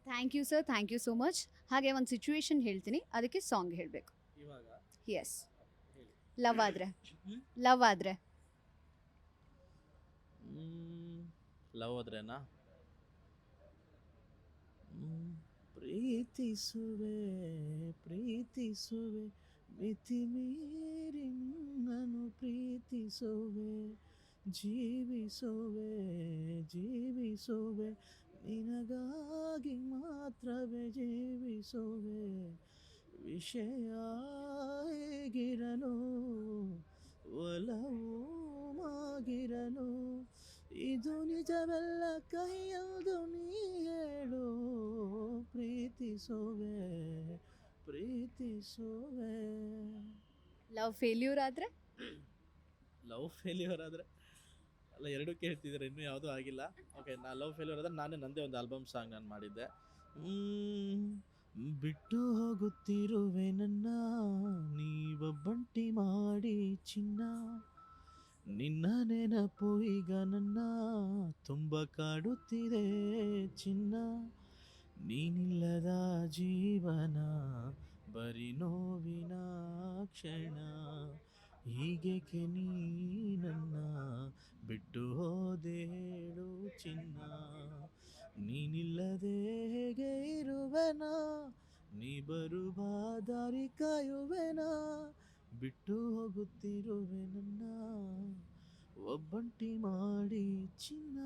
Thank you sir, thank you so much. ಹಾಗೆ ಒಂದು ಸಿಚುವೇಶನ್ ಹೇಳ್ತೀನಿ, ಅದಕ್ಕೆ ಸಾಂಗ್ ಹೇಳಬೇಕು. ಇವಾಗ ಎಸ್, ಲವ್ ಆದರೆ ಲವ್ ಆದರೆ ಲವ್ ಆದ್ರೇನಾ? ಪ್ರೀತಿಸುವೆ ಪ್ರೀತಿಸುವೆ ಮಿತಿ ಮೀರಿ ನಿನ್ನನ್ನು ಪ್ರೀತಿಸುವೆ, ಜೀವಿಸುವೆ ಜೀವಿಸುವೆ ನಿನಗಾಗಿ ಮಾತ್ರವೇ ಜೀವಿಸುವೆ. ವಿಷಯ ಹೇಗಿರಲು ಒಲವು ಮಾಗಿರಲು, ಇದು ನಿಜವೆಲ್ಲ ಕೈಯದು ನೀ ಹೇಳು. ಪ್ರೀತಿಸುವೆ ಪ್ರೀತಿಸುವೆ. ಲವ್ ಫೇಲ್ಯೂರ್ ಆದರೆ ಲವ್ ಫೇಲ್ಯೂರ್ ಆದರೆ ಅಲ್ಲ, ಎರಡೂ ಕೇಳ್ತಿದ್ದಾರೆ, ಇನ್ನೂ ಯಾವುದೂ ಆಗಿಲ್ಲ. ಓಕೆ, ನಾ ಲವ್ ಫೇಲ್ಯೂರ್ ಆದರೆ ನಾನೇ ನಂದೇ ಒಂದು ಆಲ್ಬಮ್ ಸಾಂಗ್ ನಾನು ಮಾಡಿದ್ದೆ. ಬಿಟ್ಟು ಹೋಗುತ್ತಿರುವೆ ನನ್ನ ನೀವೊಬ್ಬಂಟಿ ಮಾಡಿ ಚಿನ್ನ, ನಿನ್ನ ನೆನಪು ಈಗ ನನ್ನ ತುಂಬ ಕಾಡುತ್ತಿದೆ ಚಿನ್ನ. ನೀನಿಲ್ಲದ ಜೀವನ ಬರೀ ನೋವಿನ ಕ್ಷಣ, ಹೀಗೇಕೆ ನೀ ನನ್ನ ಬಿಟ್ಟು ಹೋದೆ ಹೇಳು ಚಿನ್ನ. ನೀನಿಲ್ಲದೆ ಹೇಗೆ ಇರುವೆನಾ, ನೀ ಬರುವ ದಾರಿ ಕಾಯುವೆನಾ, ಬಿಟ್ಟು ಹೋಗುತ್ತಿರುವೆ ನನ್ನ ಒಬ್ಬಂಟಿ ಮಾಡಿ ಚಿನ್ನ.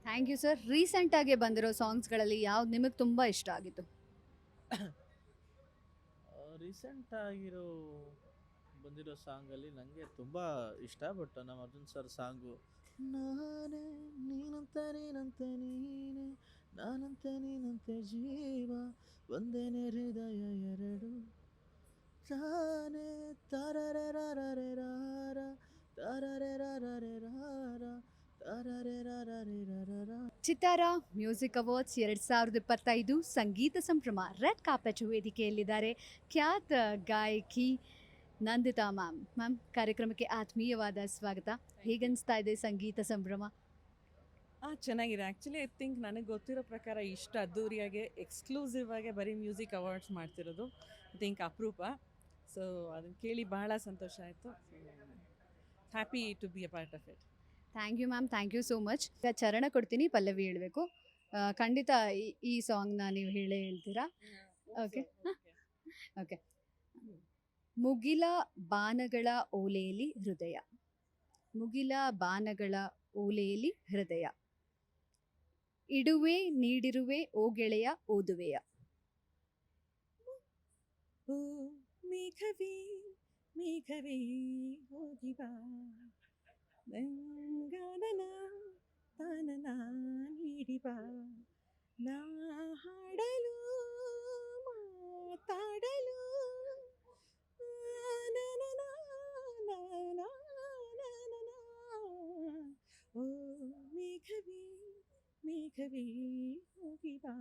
Thank you sir. ರೀಸೆಂಟಾಗಿ ಬಂದಿರೋ ಸಾಂಗ್ಸ್ಗಳಲ್ಲಿ ಯಾವ್ದು ನಿಮಗೆ ತುಂಬ ಇಷ್ಟ ಆಗಿತ್ತು? ರೀಸೆಂಟ್ ಆಗಿರೋ ಬಂದಿರೋ ಸಾಂಗಲ್ಲಿ ನನಗೆ ತುಂಬ ಇಷ್ಟ. ಬಟ್ ನಮ್ಮ ಅರ್ಜುನ್ ಸರ್ ಸಾಂಗು ನಾನೇ ನೀನಂತೆ ನೀನಂತೆ ನೀನೆ, ನಾನಂತೆ ನೀನಂತೆ ಜೀವ, ಒಂದೇನೆ ಹೃದಯ ಎರಡು ತಾನೇ ತಾರರೆ ರಾರರೆ ರಾರ ತಾರರೆ ರಾರರೆ ರಾರ ತಾರರೆ ರಾರರೆ ರಾರ. ಚಿತ್ತಾರ ಮ್ಯೂಸಿಕ್ ಅವಾರ್ಡ್ಸ್ 2025 ಸಂಗೀತ ಸಂಭ್ರಮ ರೆಡ್ ಕಾರ್ಪೆಟ್ ವೇದಿಕೆಯಲ್ಲಿದ್ದಾರೆ ಖ್ಯಾತ ಗಾಯಕಿ ನಂದಿತಾ ಮ್ಯಾಮ್. ಮ್ಯಾಮ್, ಕಾರ್ಯಕ್ರಮಕ್ಕೆ ಆತ್ಮೀಯವಾದ ಸ್ವಾಗತ. ಹೇಗನ್ನಿಸ್ತಾ ಇದೆ ಸಂಗೀತ ಸಂಭ್ರಮ? ಚೆನ್ನಾಗಿದೆ. ಆ್ಯಕ್ಚುಲಿ ಐ ಥಿಂಕ್ ನನಗೆ ಗೊತ್ತಿರೋ ಪ್ರಕಾರ ಇಷ್ಟು ಅದ್ದೂರಿಯಾಗಿ ಎಕ್ಸ್ಕ್ಲೂಸಿವ್ ಆಗಿ ಬರೀ ಮ್ಯೂಸಿಕ್ ಅವಾರ್ಡ್ಸ್ ಮಾಡ್ತಿರೋದು ಐ ಥಿಂಕ್ ಅಪರೂಪ. ಸೊ ಅದನ್ನು ಕೇಳಿ ಬಹಳ ಸಂತೋಷ ಆಯಿತು. Happy to be a part of it. Thank you ma'am, thank you so much. ಈಗ ಚರಣ ಕೊಡ್ತೀನಿ, ಪಲ್ಲವಿ ಹೇಳಬೇಕು. ಖಂಡಿತ ಈ ಸಾಂಗ್ನ ನೀವು ಹೇಳ್ತೀರಾ? Okay okay. ಮುಗಿಲ ಬಾನಗಳ ಓಲೆಯಲ್ಲಿ ಹೃದಯ, ಮುಗಿಲ ಬಾನಗಳ ಓಲೆಯಲ್ಲಿ ಹೃದಯ, ಇಡುವೆ ನೀಡಿರುವೆ ಓ ಗೆಳೆಯ ಓದುವೆಯ. ಓ ಮೇಘವೇ ಮೇಘವೇ ಹೋಗಿ ಬಾ, ಗಂಗಾನನ ತಾನನ ನೀಡಿ ಬಾ, ನಾ ಹಾಡಲು ಮಾತಾಡಲು ಚೆಲುವಿ ಮುಗಿಬಾ.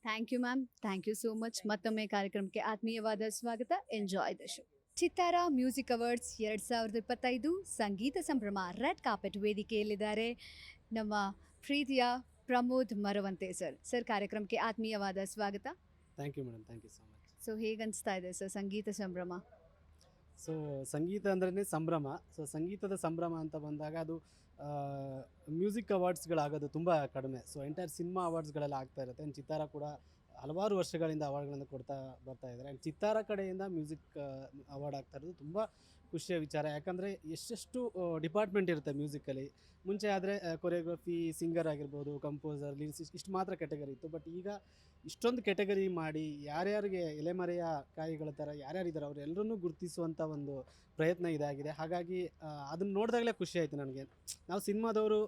Thank you ma'am, thank you so much. ಮತ್ತೊಮ್ಮೆ ಕಾರ್ಯಕ್ರಮಕ್ಕೆ ಆತ್ಮೀಯವಾದ ಸ್ವಾಗತ. Enjoy the show. Chittara music awards 2025 ಸಂಗೀತ ಸಂಭ್ರಮ ರೆಡ್ ಕಾರ್ಪೆಟ್ ವೇದಿಕೆಯಲ್ಲಿದ್ದಾರೆ ನಮ್ಮ ಪ್ರೀತಿಯ ಪ್ರಮೋದ್ ಮರವಂತೆ ಸರ್. ಸರ್, ಕಾರ್ಯಕ್ರಮಕ್ಕೆ ಆತ್ಮೀಯವಾದ ಸ್ವಾಗತ. Thank you madam, thank you so much. So ಹೇಗನ್ನಿಸ್ತಾ ಇದೆ ಸರ್ ಸಂಗೀತ ಸಂಭ್ರಮ? ಸೊ ಸಂಗೀತ ಅಂದ್ರೇ ಸಂಭ್ರಮ. ಸೊ ಸಂಗೀತದ ಸಂಭ್ರಮ ಅಂತ ಬಂದಾಗ ಅದು ಮ್ಯೂಸಿಕ್ ಅವಾರ್ಡ್ಸ್ಗಳಾಗೋದು ತುಂಬ ಕಡಿಮೆ. ಸೊ ಎಂಟೈರ್ ಸಿನಿಮಾ ಅವಾರ್ಡ್ಸ್ಗಳೆಲ್ಲ ಆಗ್ತಾ ಇರುತ್ತೆ. ಆ್ಯಂಡ್ ಚಿತ್ತಾರ ಕೂಡ ಹಲವಾರು ವರ್ಷಗಳಿಂದ ಅವಾರ್ಡ್ಗಳನ್ನು ಕೊಡ್ತಾ ಬರ್ತಾ ಇದ್ದಾರೆ. ಆ್ಯಂಡ್ ಚಿತ್ತಾರ ಕಡೆಯಿಂದ ಮ್ಯೂಸಿಕ್ ಅವಾರ್ಡ್ ಆಗ್ತಾ ಇರೋದು ತುಂಬ ಖುಷಿಯ ವಿಚಾರ. ಯಾಕಂದರೆ ಎಷ್ಟೆಷ್ಟು ಡಿಪಾರ್ಟ್ಮೆಂಟ್ ಇರುತ್ತೆ ಮ್ಯೂಸಿಕಲ್ಲಿ. ಮುಂಚೆ ಆದರೆ ಕೊರಿಯೋಗ್ರಫಿ, ಸಿಂಗರ್ ಆಗಿರ್ಬೋದು, ಕಂಪೋಸರ್, ಲಿರಿಕ್ಸ್ ಇಷ್ಟು ಮಾತ್ರ ಕೆಟಗರಿ ಇತ್ತು. ಬಟ್ ಈಗ ಇಷ್ಟೊಂದು ಕೆಟಗರಿ ಮಾಡಿ ಯಾರ್ಯಾರಿಗೆ ಎಲೆಮರೆಯ ಕಾಯಿಗಳ ಥರ ಯಾರ್ಯಾರಿದ್ದಾರೆ ಅವರೆಲ್ಲರನ್ನೂ ಗುರುತಿಸುವಂಥ ಒಂದು ಪ್ರಯತ್ನ ಇದಾಗಿದೆ. ಹಾಗಾಗಿ ಅದನ್ನು ನೋಡಿದಾಗಲೇ ಖುಷಿ ಆಯಿತು ನನಗೆ. ನಾವು ಸಿನಿಮಾದವರು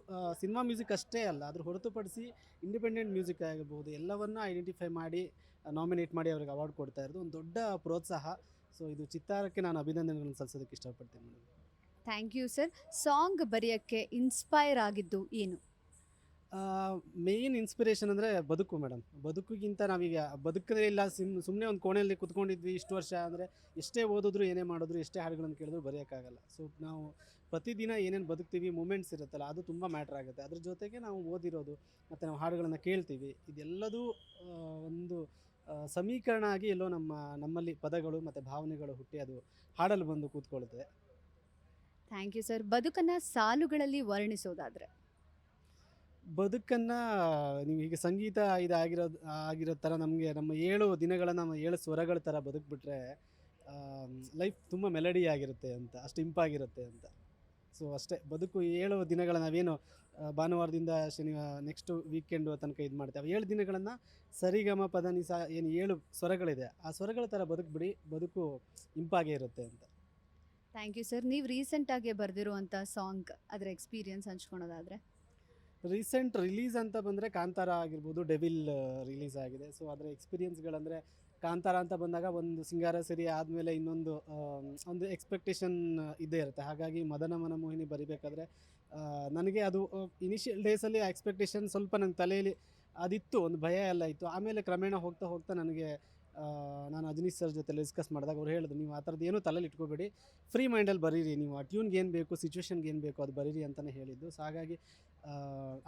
ಸಿನಿಮಾ ಮ್ಯೂಸಿಕ್ ಅಷ್ಟೇ ಅಲ್ಲ, ಅದ್ರ ಹೊರತುಪಡಿಸಿ ಇಂಡಿಪೆಂಡೆಂಟ್ ಮ್ಯೂಸಿಕ್ ಆಗಿರ್ಬೋದು ಎಲ್ಲವನ್ನೂ ಐಡೆಂಟಿಫೈ ಮಾಡಿ ನಾಮಿನೇಟ್ ಮಾಡಿ ಅವ್ರಿಗೆ ಅವಾರ್ಡ್ ಕೊಡ್ತಾ ಇರೋದು ಒಂದು ದೊಡ್ಡ ಪ್ರೋತ್ಸಾಹ. ಸೊ ಇದು ಚಿತ್ತಾರಕ್ಕೆ ನಾನು ಅಭಿನಂದನೆಗಳನ್ನು ಸಲ್ಲಿಸೋದಕ್ಕೆ ಇಷ್ಟಪಡ್ತೀನಿ madam. Thank you sir. Song ಬರೆಯೋಕ್ಕೆ ಇನ್ಸ್ಪೈರ್ ಆಗಿದ್ದು ಏನು? ಮೇಯ್ನ್ ಇನ್ಸ್ಪಿರೇಷನ್ ಅಂದರೆ ಬದುಕು ಮೇಡಮ್. ಬದುಕಿಗಿಂತ ನಾವೀಗ ಬದುಕದೇ ಇಲ್ಲ, ಸುಮ್ಮನೆ ಒಂದು ಕೋಣೆಯಲ್ಲಿ ಕುತ್ಕೊಂಡಿದ್ವಿ ಇಷ್ಟು ವರ್ಷ ಅಂದರೆ ಎಷ್ಟೇ ಓದಿದ್ರು ಏನೇ ಮಾಡಿದ್ರು ಎಷ್ಟೇ ಹಾಡುಗಳನ್ನು ಕೇಳಿದ್ರು ಬರೆಯೋಕ್ಕಾಗಲ್ಲ. ಸೊ ನಾವು ಪ್ರತಿದಿನ ಏನೇನು ಬದುಕ್ತೀವಿ, ಮೂಮೆಂಟ್ಸ್ ಇರುತ್ತಲ್ಲ ಅದು ತುಂಬ ಮ್ಯಾಟ್ರ್ ಆಗುತ್ತೆ. ಅದ್ರ ಜೊತೆಗೆ ನಾವು ಓದಿರೋದು ಮತ್ತು ನಾವು ಹಾಡುಗಳನ್ನು ಕೇಳ್ತೀವಿ, ಇದೆಲ್ಲದೂ ಒಂದು ಸಮೀಕರಣ ಆಗಿ ಎಲ್ಲೋ ನಮ್ಮಲ್ಲಿ ಪದಗಳು ಮತ್ತು ಭಾವನೆಗಳು ಹುಟ್ಟಿ ಅದು ಹಾಡಲು ಬಂದು ಕೂತ್ಕೊಳ್ಳುತ್ತೆ. Thank you sir. ಬದುಕನ್ನು ಸಾಲುಗಳಲ್ಲಿ ವರ್ಣಿಸೋದಾದರೆ? ಬದುಕನ್ನು ನೀವು ಈಗ ಸಂಗೀತ ಆಗಿರೋ ಥರ ನಮಗೆ ನಮ್ಮ 7 ದಿನಗಳನ್ನು ನಮ್ಮ 7 ಸ್ವರಗಳ ಥರ ಬದುಕ್ಬಿಟ್ರೆ ಲೈಫ್ ತುಂಬ ಮೆಲಡಿ ಆಗಿರುತ್ತೆ ಅಂತ, ಅಷ್ಟು ಇಂಪಾಗಿರುತ್ತೆ ಅಂತ. ಸೊ ಅಷ್ಟೇ, ಬದುಕು 7 ದಿನಗಳ ನಾವೇನು ಭಾನುವಾರದಿಂದ ನೆಕ್ಸ್ಟ್ ವೀಕೆಂಡು ತನಕ ಇದು ಮಾಡ್ತೇವೆ, 7 ದಿನಗಳನ್ನು ಸರಿಗಮ ಪದ ನಿಸ ಏನು 7 ಸ್ವರಗಳಿದೆ ಆ ಸ್ವರಗಳ ಥರ ಬದುಕ್ಬಿಡಿ, ಬದುಕು ಇಂಪಾಗೇ ಇರುತ್ತೆ ಅಂತ. Thank you sir. ನೀವು ರೀಸೆಂಟಾಗಿ ಬರೆದಿರುವಂಥ ಸಾಂಗ್, ಅದರ ಎಕ್ಸ್ಪೀರಿಯನ್ಸ್ ಹಂಚ್ಕೊಳೋದಾದರೆ? ರೀಸೆಂಟ್ ರಿಲೀಸ್ ಅಂತ ಬಂದರೆ ಕಾಂತಾರ ಆಗಿರ್ಬೋದು, ಡೆವಿಲ್ ರಿಲೀಸ್ ಆಗಿದೆ. ಸೊ ಅದರ ಎಕ್ಸ್ಪೀರಿಯನ್ಸ್ಗಳಂದರೆ ಕಾಂತಾರ ಅಂತ ಬಂದಾಗ ಒಂದು ಸಿಂಗಾರ ಸರಿ ಆದಮೇಲೆ ಇನ್ನೊಂದು ಒಂದು ಎಕ್ಸ್ಪೆಕ್ಟೇಷನ್ ಇದ್ದೇ ಇರುತ್ತೆ. ಹಾಗಾಗಿ ಮದನ ಮನಮೋಹಿನಿ ಬರಿಬೇಕಾದ್ರೆ ನನಗೆ ಅದು ಇನಿಷಿಯಲ್ ಡೇಸಲ್ಲಿ ಆ ಎಕ್ಸ್ಪೆಕ್ಟೇಷನ್ ಸ್ವಲ್ಪ ನನ್ನ ತಲೆಯಲ್ಲಿ ಅದಿತ್ತು, ಒಂದು ಭಯ ಎಲ್ಲ ಇತ್ತು. ಆಮೇಲೆ ಕ್ರಮೇಣ ಹೋಗ್ತಾ ಹೋಗ್ತಾ ನನಗೆ ನಾನು ಅಜನೀಶ್ ಸರ್ ಜೊತೆ ಡಿಸ್ಕಸ್ ಮಾಡಿದಾಗ ಅವ್ರು ಹೇಳಿದ್ರು, ನೀವು ಆ ಥರದ್ದು ಏನೂ ತಲೆಯಲ್ಲಿ ಇಟ್ಕೋಬೇಡಿ, ಫ್ರೀ ಮೈಂಡಲ್ಲಿ ಬರೀರಿ, ನೀವು ಆ ಟ್ಯೂನ್ಗೆ ಏನು ಬೇಕು, ಸಿಚುವೇಶನ್ಗೆ ಏನು ಬೇಕು ಅದು ಬರೀರಿ ಅಂತಲೇ ಹೇಳಿದ್ದು. ಸೊ ಹಾಗಾಗಿ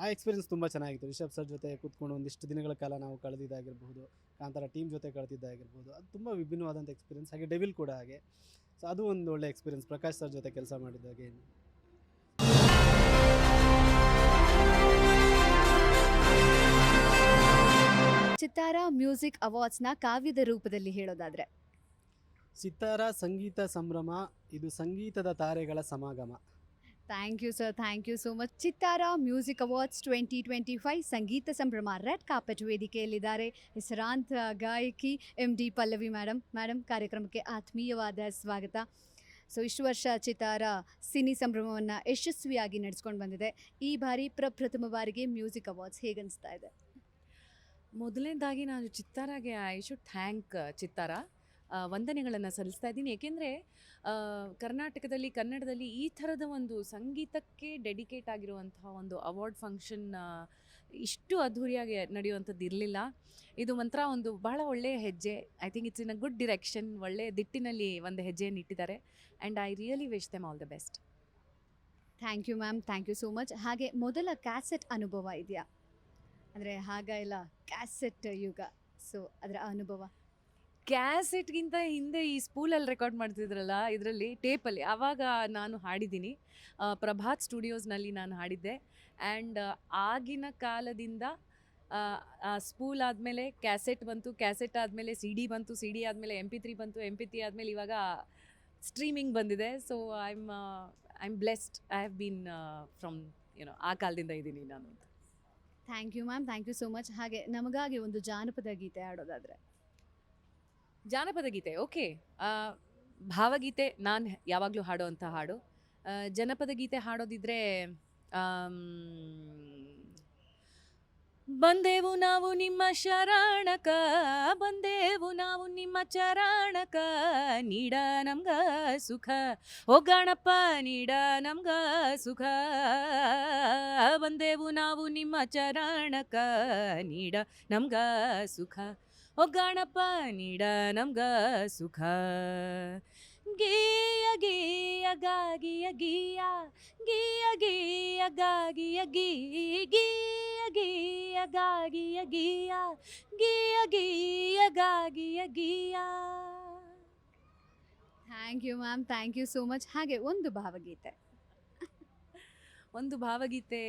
ಆ ಎಕ್ಸ್ಪೀರಿಯನ್ಸ್ ತುಂಬ ಚೆನ್ನಾಗಿತ್ತು. ರಿಷಬ್ ಸರ್ ಜೊತೆ ಕೂತ್ಕೊಂಡು ಒಂದಿಷ್ಟು ದಿನಗಳ ಕಾಲ ನಾವು ಕಳೆದಿದ್ದಾಗಿರ್ಬೋದು, ಕಾಂತಾರ ಟೀಮ್ ಜೊತೆ ಕಳೆದಿದ್ದಾಗಿರ್ಬೋದು, ಅದು ತುಂಬ ವಿಭಿನ್ನವಾದಂಥ ಎಕ್ಸ್ಪೀರಿಯನ್ಸ್. ಹಾಗೆ ಡೆವಿಲ್ ಕೂಡ ಹಾಗೆ. ಸೊ ಅದು ಒಂದು ಒಳ್ಳೆ ಎಕ್ಸ್ಪೀರಿಯನ್ಸ್, ಪ್ರಕಾಶ್ ಸರ್ ಜೊತೆ ಕೆಲಸ ಮಾಡಿದ್ದಾಗೆ. ಚಿತ್ತಾರ ಮ್ಯೂಸಿಕ್ ಅವಾರ್ಡ್ಸ್ನ ಕಾವ್ಯದ ರೂಪದಲ್ಲಿ ಹೇಳೋದಾದರೆ? ಚಿತ್ತಾರ ಸಂಗೀತ ಸಂಭ್ರಮ, ಇದು ಸಂಗೀತದ ತಾರೆಗಳ ಸಮಾಗಮ. Thank you sir, thank you so much. Chittara music awards 2025 ಸಂಗೀತ ಸಂಭ್ರಮ ರೆಡ್ ಕಾರ್ಪೆಟ್ ವೇದಿಕೆಯಲ್ಲಿದ್ದಾರೆ ಹೆಸರಾಂತ ಗಾಯಕಿ MD ಪಲ್ಲವಿ ಮೇಡಮ್, ಕಾರ್ಯಕ್ರಮಕ್ಕೆ ಆತ್ಮೀಯವಾದ ಸ್ವಾಗತ. ಸೊ ಇಷ್ಟು ವರ್ಷ ಚಿತ್ತಾರ ಸಿನಿ ಸಂಭ್ರಮವನ್ನು ಯಶಸ್ವಿಯಾಗಿ ನಡೆಸ್ಕೊಂಡು ಬಂದಿದೆ. ಈ ಬಾರಿ ಪ್ರಪ್ರಥಮ ಬಾರಿಗೆ ಮ್ಯೂಸಿಕ್ ಅವಾರ್ಡ್ಸ್ ಹೇಗನ್ನಿಸ್ತಾ ಇದೆ? ಮೊದಲನೇದಾಗಿ ನಾನು ಚಿತ್ತಾರಾಗೆ ಐ ಶುಡ್ ಥ್ಯಾಂಕ್ ಚಿತ್ತಾರ, ವಂದನೆಗಳನ್ನು ಸಲ್ಲಿಸ್ತಾ ಇದ್ದೀನಿ. ಏಕೆಂದರೆ ಕರ್ನಾಟಕದಲ್ಲಿ, ಕನ್ನಡದಲ್ಲಿ ಈ ಥರದ ಒಂದು ಸಂಗೀತಕ್ಕೆ ಡೆಡಿಕೇಟ್ ಆಗಿರುವಂತಹ ಒಂದು ಅವಾರ್ಡ್ ಫಂಕ್ಷನ್ ಇಷ್ಟು ಅದ್ಧೂರಿಯಾಗಿ ನಡೆಯುವಂಥದ್ದು ಇರಲಿಲ್ಲ. ಇದು ಒಂಥರ ಒಂದು ಬಹಳ ಒಳ್ಳೆಯ ಹೆಜ್ಜೆ. I think it's in a good direction. ಒಳ್ಳೆಯ ದಿಟ್ಟಿನಲ್ಲಿ ಒಂದು ಹೆಜ್ಜೆಯನ್ನು ಇಟ್ಟಿದ್ದಾರೆ. And I really wish them all the best. Thank you ma'am, thank you so much. ಹಾಗೆ ಮೊದಲ ಕ್ಯಾಸೆಟ್ ಅನುಭವ ಇದೆಯಾ? ಅಂದರೆ ಹಾಗೆಲ್ಲ ಕ್ಯಾಸೆಟ್ ಯುಗ, ಸೊ ಅದರ ಅನುಭವ? ಕ್ಯಾಸೆಟ್ಗಿಂತ ಹಿಂದೆ ಈ ಸ್ಪೂಲಲ್ಲಿ ರೆಕಾರ್ಡ್ ಮಾಡ್ತಿದ್ರಲ್ಲ, ಇದರಲ್ಲಿ ಟೇಪಲ್ಲಿ, ಆವಾಗ ನಾನು ಹಾಡಿದ್ದೀನಿ. ಪ್ರಭಾತ್ ಸ್ಟುಡಿಯೋಸ್ನಲ್ಲಿ ನಾನು ಹಾಡಿದ್ದೆ. ಆ್ಯಂಡ್ ಆಗಿನ ಕಾಲದಿಂದ ಸ್ಪೂಲ್ ಆದಮೇಲೆ ಕ್ಯಾಸೆಟ್ ಬಂತು, ಕ್ಯಾಸೆಟ್ ಆದಮೇಲೆ CD ಬಂತು, CD ಆದಮೇಲೆ MP3 ಬಂತು, MP3 ಆದಮೇಲೆ ಇವಾಗ ಸ್ಟ್ರೀಮಿಂಗ್ ಬಂದಿದೆ. So I am blessed. I have been from ಆ ಕಾಲದಿಂದ ಇದ್ದೀನಿ ನಾನು. Thank you ma'am, thank you so much. ಹಾಗೆ ನಮಗಾಗಿ ಒಂದು ಜಾನಪದ ಗೀತೆ ಆಡೋದಾದರೆ? ಜಾನಪದ ಗೀತೆ, ಓಕೆ. ಭಾವಗೀತೆ ನಾನು ಯಾವಾಗಲೂ ಹಾಡೋವಂಥ ಹಾಡು. ಜನಪದ ಗೀತೆ ಹಾಡೋದಿದ್ರೆ ಬಂದೆವು ನಾವು ನಿಮ್ಮ ಶರಣಕ, ಬಂದೆವು ನಾವು ನಿಮ್ಮ ಚರಣಕ, ನೀಡ ನಮ್ಗ ಸುಖ ಹೋಗಣಪ್ಪ, ನೀಡ ನಮ್ಗ ಸುಖ. ಬಂದೆವು ನಾವು ನಿಮ್ಮ ಚರಣಕ, ನೀಡ ನಮ್ಗ ಸುಖ ಹೋಗಣಪ್ಪ, ನೀಡ ನಮ್ಗ ಸುಖ. ಗೀಯ ಗೀಯ ಗಾಗಿಯ ಗೀಯ, ಗೀಯ ಗೀಯ ಗಾಗಿಯ ಗೀ, ಗೀಯ ಗೀಯ ಗಾಗಿಯ ಗೀಯ, ಗೀಯ ಗೀಯ ಗಾಗಿಯ ಗೀಯ. Thank you ma'am, thank you so much. ಹಾಗೆ ಒಂದು ಭಾವಗೀತೆ. ಒಂದು ಭಾವಗೀತೆ,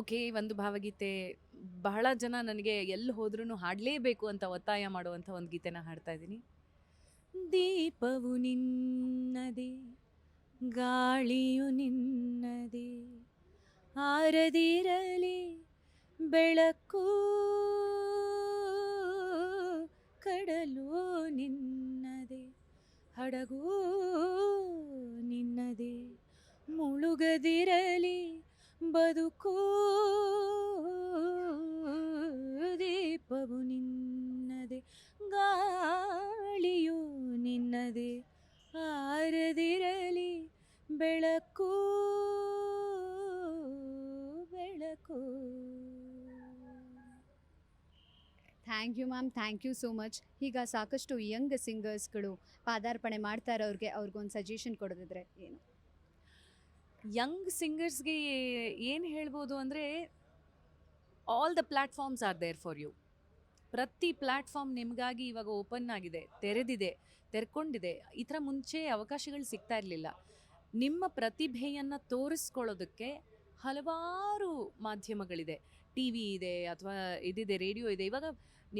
ಓಕೆ, ಒಂದು ಭಾವಗೀತೆ. ಬಹಳ ಜನ ನನಗೆ ಎಲ್ಲಿ ಹೋದ್ರೂ ಹಾಡಲೇಬೇಕು ಅಂತ ಒತ್ತಾಯ ಮಾಡುವಂಥ ಒಂದು ಗೀತೆನ ಹಾಡ್ತಾ ಇದ್ದೀನಿ. ದೀಪವು ನಿನ್ನದೇ, ಗಾಳಿಯು ನಿನ್ನದೇ, ಆರದಿರಲಿ ಬೆಳಕು, ಕಡಲು ನಿನ್ನದೇ, ಹಡಗು ನಿನ್ನದೇ, ಮುಳುಗದಿರಲಿ ಬದುಕು, ದೀಪವು ನಿನ್ನದೇ, ಗಾಳಿಯು ನಿನ್ನದೇ, ಆರದಿರಲಿ ಬೆಳಕು, ಬೆಳಕು. Thank you ma'am, thank you so much. ಈಗ ಸಾಕಷ್ಟು ಯಂಗ್ ಸಿಂಗರ್ಸ್ಗಳು ಪಾದಾರ್ಪಣೆ ಮಾಡ್ತಾ ಇರೋರಿಗೆ ಅವ್ರಿಗೊಂದು ಸಜೆಷನ್ ಕೊಡೋದಿದ್ರೆ ಏನು? ಯಂಗ್ ಸಿಂಗರ್ಸ್ಗೆ ಏನು ಹೇಳ್ಬೋದು ಅಂದರೆ, all the platforms are there for you. ಪ್ರತಿ ಪ್ಲ್ಯಾಟ್ಫಾರ್ಮ್ ನಿಮಗಾಗಿ ಇವಾಗ ಓಪನ್ ಆಗಿದೆ, ತೆರೆದಿದೆ, ತೆರ್ಕೊಂಡಿದೆ. ಈ ಥರ ಮುಂಚೆ ಅವಕಾಶಗಳು ಸಿಗ್ತಾ ಇರಲಿಲ್ಲ. ನಿಮ್ಮ ಪ್ರತಿಭೆಯನ್ನು ತೋರಿಸ್ಕೊಳ್ಳೋದಕ್ಕೆ ಹಲವಾರು ಮಾಧ್ಯಮಗಳಿದೆ. ಟಿ ವಿ ಇದೆ, ಅಥವಾ ಇದಿದೆ, ರೇಡಿಯೋ ಇದೆ. ಇವಾಗ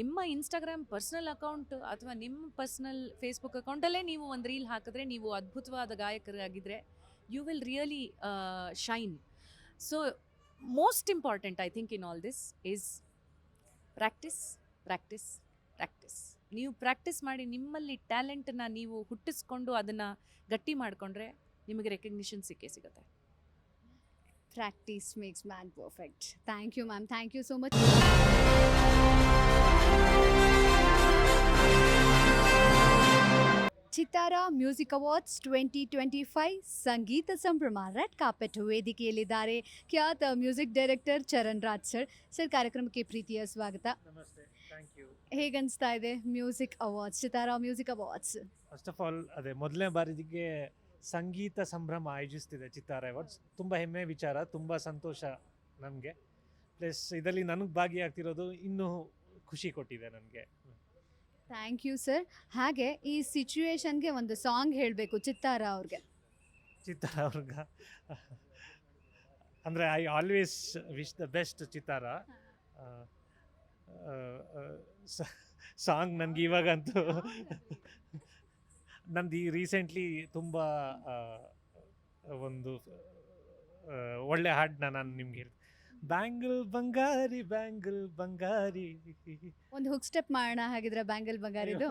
ನಿಮ್ಮ ಇನ್ಸ್ಟಾಗ್ರಾಮ್ ಪರ್ಸ್ನಲ್ ಅಕೌಂಟ್ ಅಥವಾ ನಿಮ್ಮ ಪರ್ಸ್ನಲ್ ಫೇಸ್ಬುಕ್ ಅಕೌಂಟಲ್ಲೇ ನೀವು ಒಂದು ರೀಲ್ ಹಾಕಿದ್ರೆ, ನೀವು ಅದ್ಭುತವಾದ ಗಾಯಕರಾಗಿದ್ದರೆ you will really shine. So most important I think in all this is practice, practice, practice. ನೀವು ಪ್ರಾಕ್ಟೀಸ್ ಮಾಡಿ ನಿಮ್ಮಲ್ಲಿ ಟ್ಯಾಲೆಂಟನ್ನು ನೀವು ಹುಟ್ಟಿಸ್ಕೊಂಡು ಅದನ್ನು ಗಟ್ಟಿ ಮಾಡಿಕೊಂಡ್ರೆ ನಿಮಗೆ ರೆಕಗ್ನಿಷನ್ ಸಿಕ್ಕೇ ಸಿಗುತ್ತೆ. Practice makes man perfect. Thank you ma'am, thank you so much. Chittara music awards 2025 ಸಂಗೀತ ಸಂಭ್ರಮ ರೆಡ್ ಕಾರ್ಪೆಟ್ ವೇದಿಕೆಯಲ್ಲಿದ್ದಾರೆ ಖ್ಯಾತ music director Charan Raj sir. Sir, ಕಾರ್ಯಕ್ರಮಕ್ಕೆ ಪ್ರೀತಿಯ ಸ್ವಾಗತ. ನಮಸ್ತೆ, ಥ್ಯಾಂಕ್ ಯು. ಹೇಗನ್ನಿಸ್ತಾ ಇದೆ music awards, Chittara music awards? First of all, ಅದೇ ಮೊದಲನೇ ಬಾರಿಗೆ ಸಂಗೀತ ಸಂಭ್ರಮ ಆಯೋಜಿಸ್ತಿದೆ ಚಿತ್ತಾರ ಅವಾರ್ಡ್ಸ್. ತುಂಬ ಹೆಮ್ಮೆ ವಿಚಾರ, ತುಂಬ ಸಂತೋಷ ನನಗೆ. ಪ್ಲಸ್ ಇದರಲ್ಲಿ ನನಗೆ ಭಾಗಿಯಾಗ್ತಿರೋದು ಇನ್ನೂ ಖುಷಿ ಕೊಟ್ಟಿದೆ ನನಗೆ. Thank you sir. ಹಾಗೆ ಈ ಸಿಚುವೇಶನ್ಗೆ ಒಂದು ಸಾಂಗ್ ಹೇಳಬೇಕು ಚಿತ್ತಾರ ಅವ್ರಿಗೆ. ಚಿತ್ತಾರ ಅವ್ರಿಗೆ ಅಂದರೆ I always wish the best ಚಿತ್ತಾರ. ಸಾಂಗ್ ನನಗೆ ಇವಾಗಂತೂ ನಂದು ಈ ರೀಸೆಂಟ್ಲಿ ತುಂಬ ಒಂದು ಒಳ್ಳೆ ಹಾಡನ್ನ ನಾನು ನಿಮ್ಗೆ ಹೇಳ್ತೀನಿ. ಬ್ಯಾಂಗಲ್ ಬಂಗಾರಿ, ಬ್ಯಾಂಗಲ್ ಬಂಗಾರಿ. ಒಂದು ಹುಕ್ ಸ್ಟೆಪ್ ಮಾಡೋಣ ಹಾಗಿದ್ರೆ, ಬ್ಯಾಂಗಲ್ ಬಂಗಾರಿದು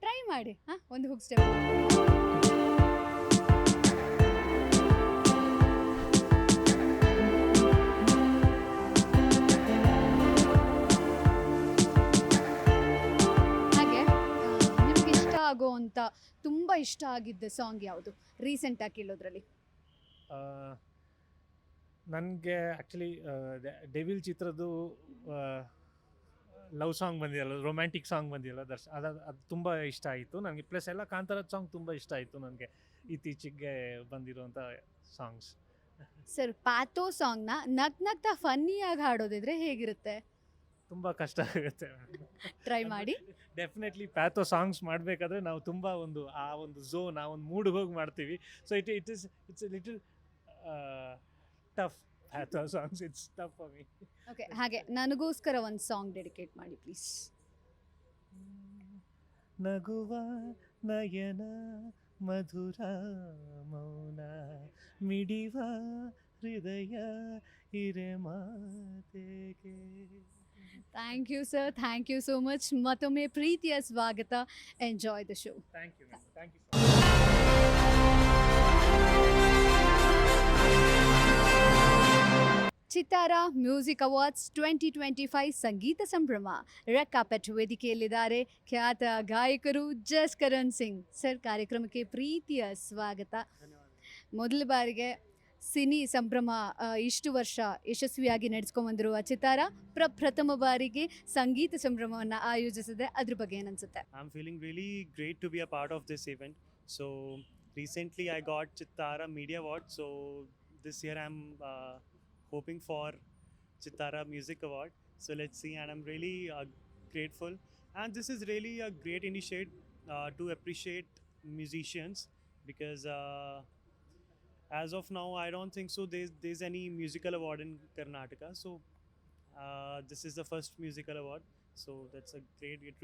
ಟ್ರೈ ಮಾಡಿ. ಒಂದು ಹುಕ್ ಸ್ಟೆಪ್. ಹಾಗೆ ನಿಮ್ಗೆ ಇಷ್ಟ ಆಗೋ ಅಂತ ತುಂಬ ಇಷ್ಟ ಆಗಿದ್ದ ಸಾಂಗ್ ಯಾವುದು ರೀಸೆಂಟಾಗಿ ಕೇಳೋದ್ರಲ್ಲಿ? ನನಗೆ ಆ್ಯಕ್ಚುಲಿ ಡೆವಿಲ್ ಚಿತ್ರದ್ದು ಲವ್ ಸಾಂಗ್ ಬಂದಿದೆಯಲ್ಲ, ರೊಮ್ಯಾಂಟಿಕ್ ಸಾಂಗ್ ಬಂದಿದೆಯಲ್ಲ, ಅದು ತುಂಬ ಇಷ್ಟ ಆಯಿತು ನನಗೆ. ಪ್ಲಸ್ ಎಲ್ಲ ಕಾಂತಾರದ ಸಾಂಗ್ ತುಂಬ ಇಷ್ಟ ಆಯಿತು ನನಗೆ, ಇತ್ತೀಚೆಗೆ ಬಂದಿರುವಂಥ ಸಾಂಗ್ಸ್. ಸರ್, ಪ್ಯಾಥೋ ಸಾಂಗ್ನ ನಗ್ನಗ್ತಾ ಫನ್ನಿಯಾಗಿ ಹಾಡೋದಿದ್ರೆ ಹೇಗಿರುತ್ತೆ? ತುಂಬ ಕಷ್ಟ ಆಗುತ್ತೆ. ಟ್ರೈ ಮಾಡಿ. ಡೆಫಿನೆಟ್ಲಿ ಪ್ಯಾಥೋ ಸಾಂಗ್ಸ್ ಮಾಡಬೇಕಾದ್ರೆ ನಾವು ತುಂಬ ಆ ಒಂದು ಝೋನ್, ಆ ಒಂದು ಮೂಡ್ಗೆ ಹೋಗಿ ಮಾಡ್ತೀವಿ. So it's little tough Hatha songs. It's tough for me. Okay, ಹಾಗೆ ನನಗೋಸ್ಕರ ಒಂದು ಸಾಂಗ್ ಡೆಡಿಕೇಟ್ ಮಾಡಿ ಪ್ಲೀಸ್. ನಗುವ ನಯನ ಮಧುರ ಮೌನ ಮಿಡಿವ ಹೃದಯ ಹಿರೆ ಮಾತೆಗೆ. Thank you sir, thank you so much. ಮತ್ತೊಮ್ಮೆ ಪ್ರೀತಿಯ ಸ್ವಾಗತ. Enjoy the show. Thank you, thank you. Chittara music awards 2025 ಸಂಗೀತ ಸಂಭ್ರಮ ರೆಡ್ ಕಾರ್ಪೆಟ್ ವೇದಿಕೆಯಲ್ಲಿದ್ದಾರೆ ಖ್ಯಾತ ಗಾಯಕರು ಜಸ್ಕರಣ್ ಸಿಂಗ್ ಸರ್. ಕಾರ್ಯಕ್ರಮಕ್ಕೆ ಪ್ರೀತಿಯ ಸ್ವಾಗತ. ಮೊದಲ ಬಾರಿಗೆ ಸಿನಿ ಸಂಭ್ರಮ ಇಷ್ಟು ವರ್ಷ ಯಶಸ್ವಿಯಾಗಿ ನಡೆಸ್ಕೊಂಡ್ಬಂದಿರುವ ಚಿತ್ತಾರ ಪ್ರಥಮ ಬಾರಿಗೆ ಸಂಗೀತ ಸಂಭ್ರಮವನ್ನು ಆಯೋಜಿಸಿದೆ. ಅದ್ರ ಬಗ್ಗೆ ಏನನ್ಸುತ್ತೆ? I am feeling really great to be a part of this event. So recently I got Chittara Media Award, so this year I'm hoping for Chittara Music Award. So let's see, and I'm really grateful, and this is really a great initiative to appreciate musicians, because as of now I don't think so there's any musical award in Karnataka, so this is the first musical award, so that's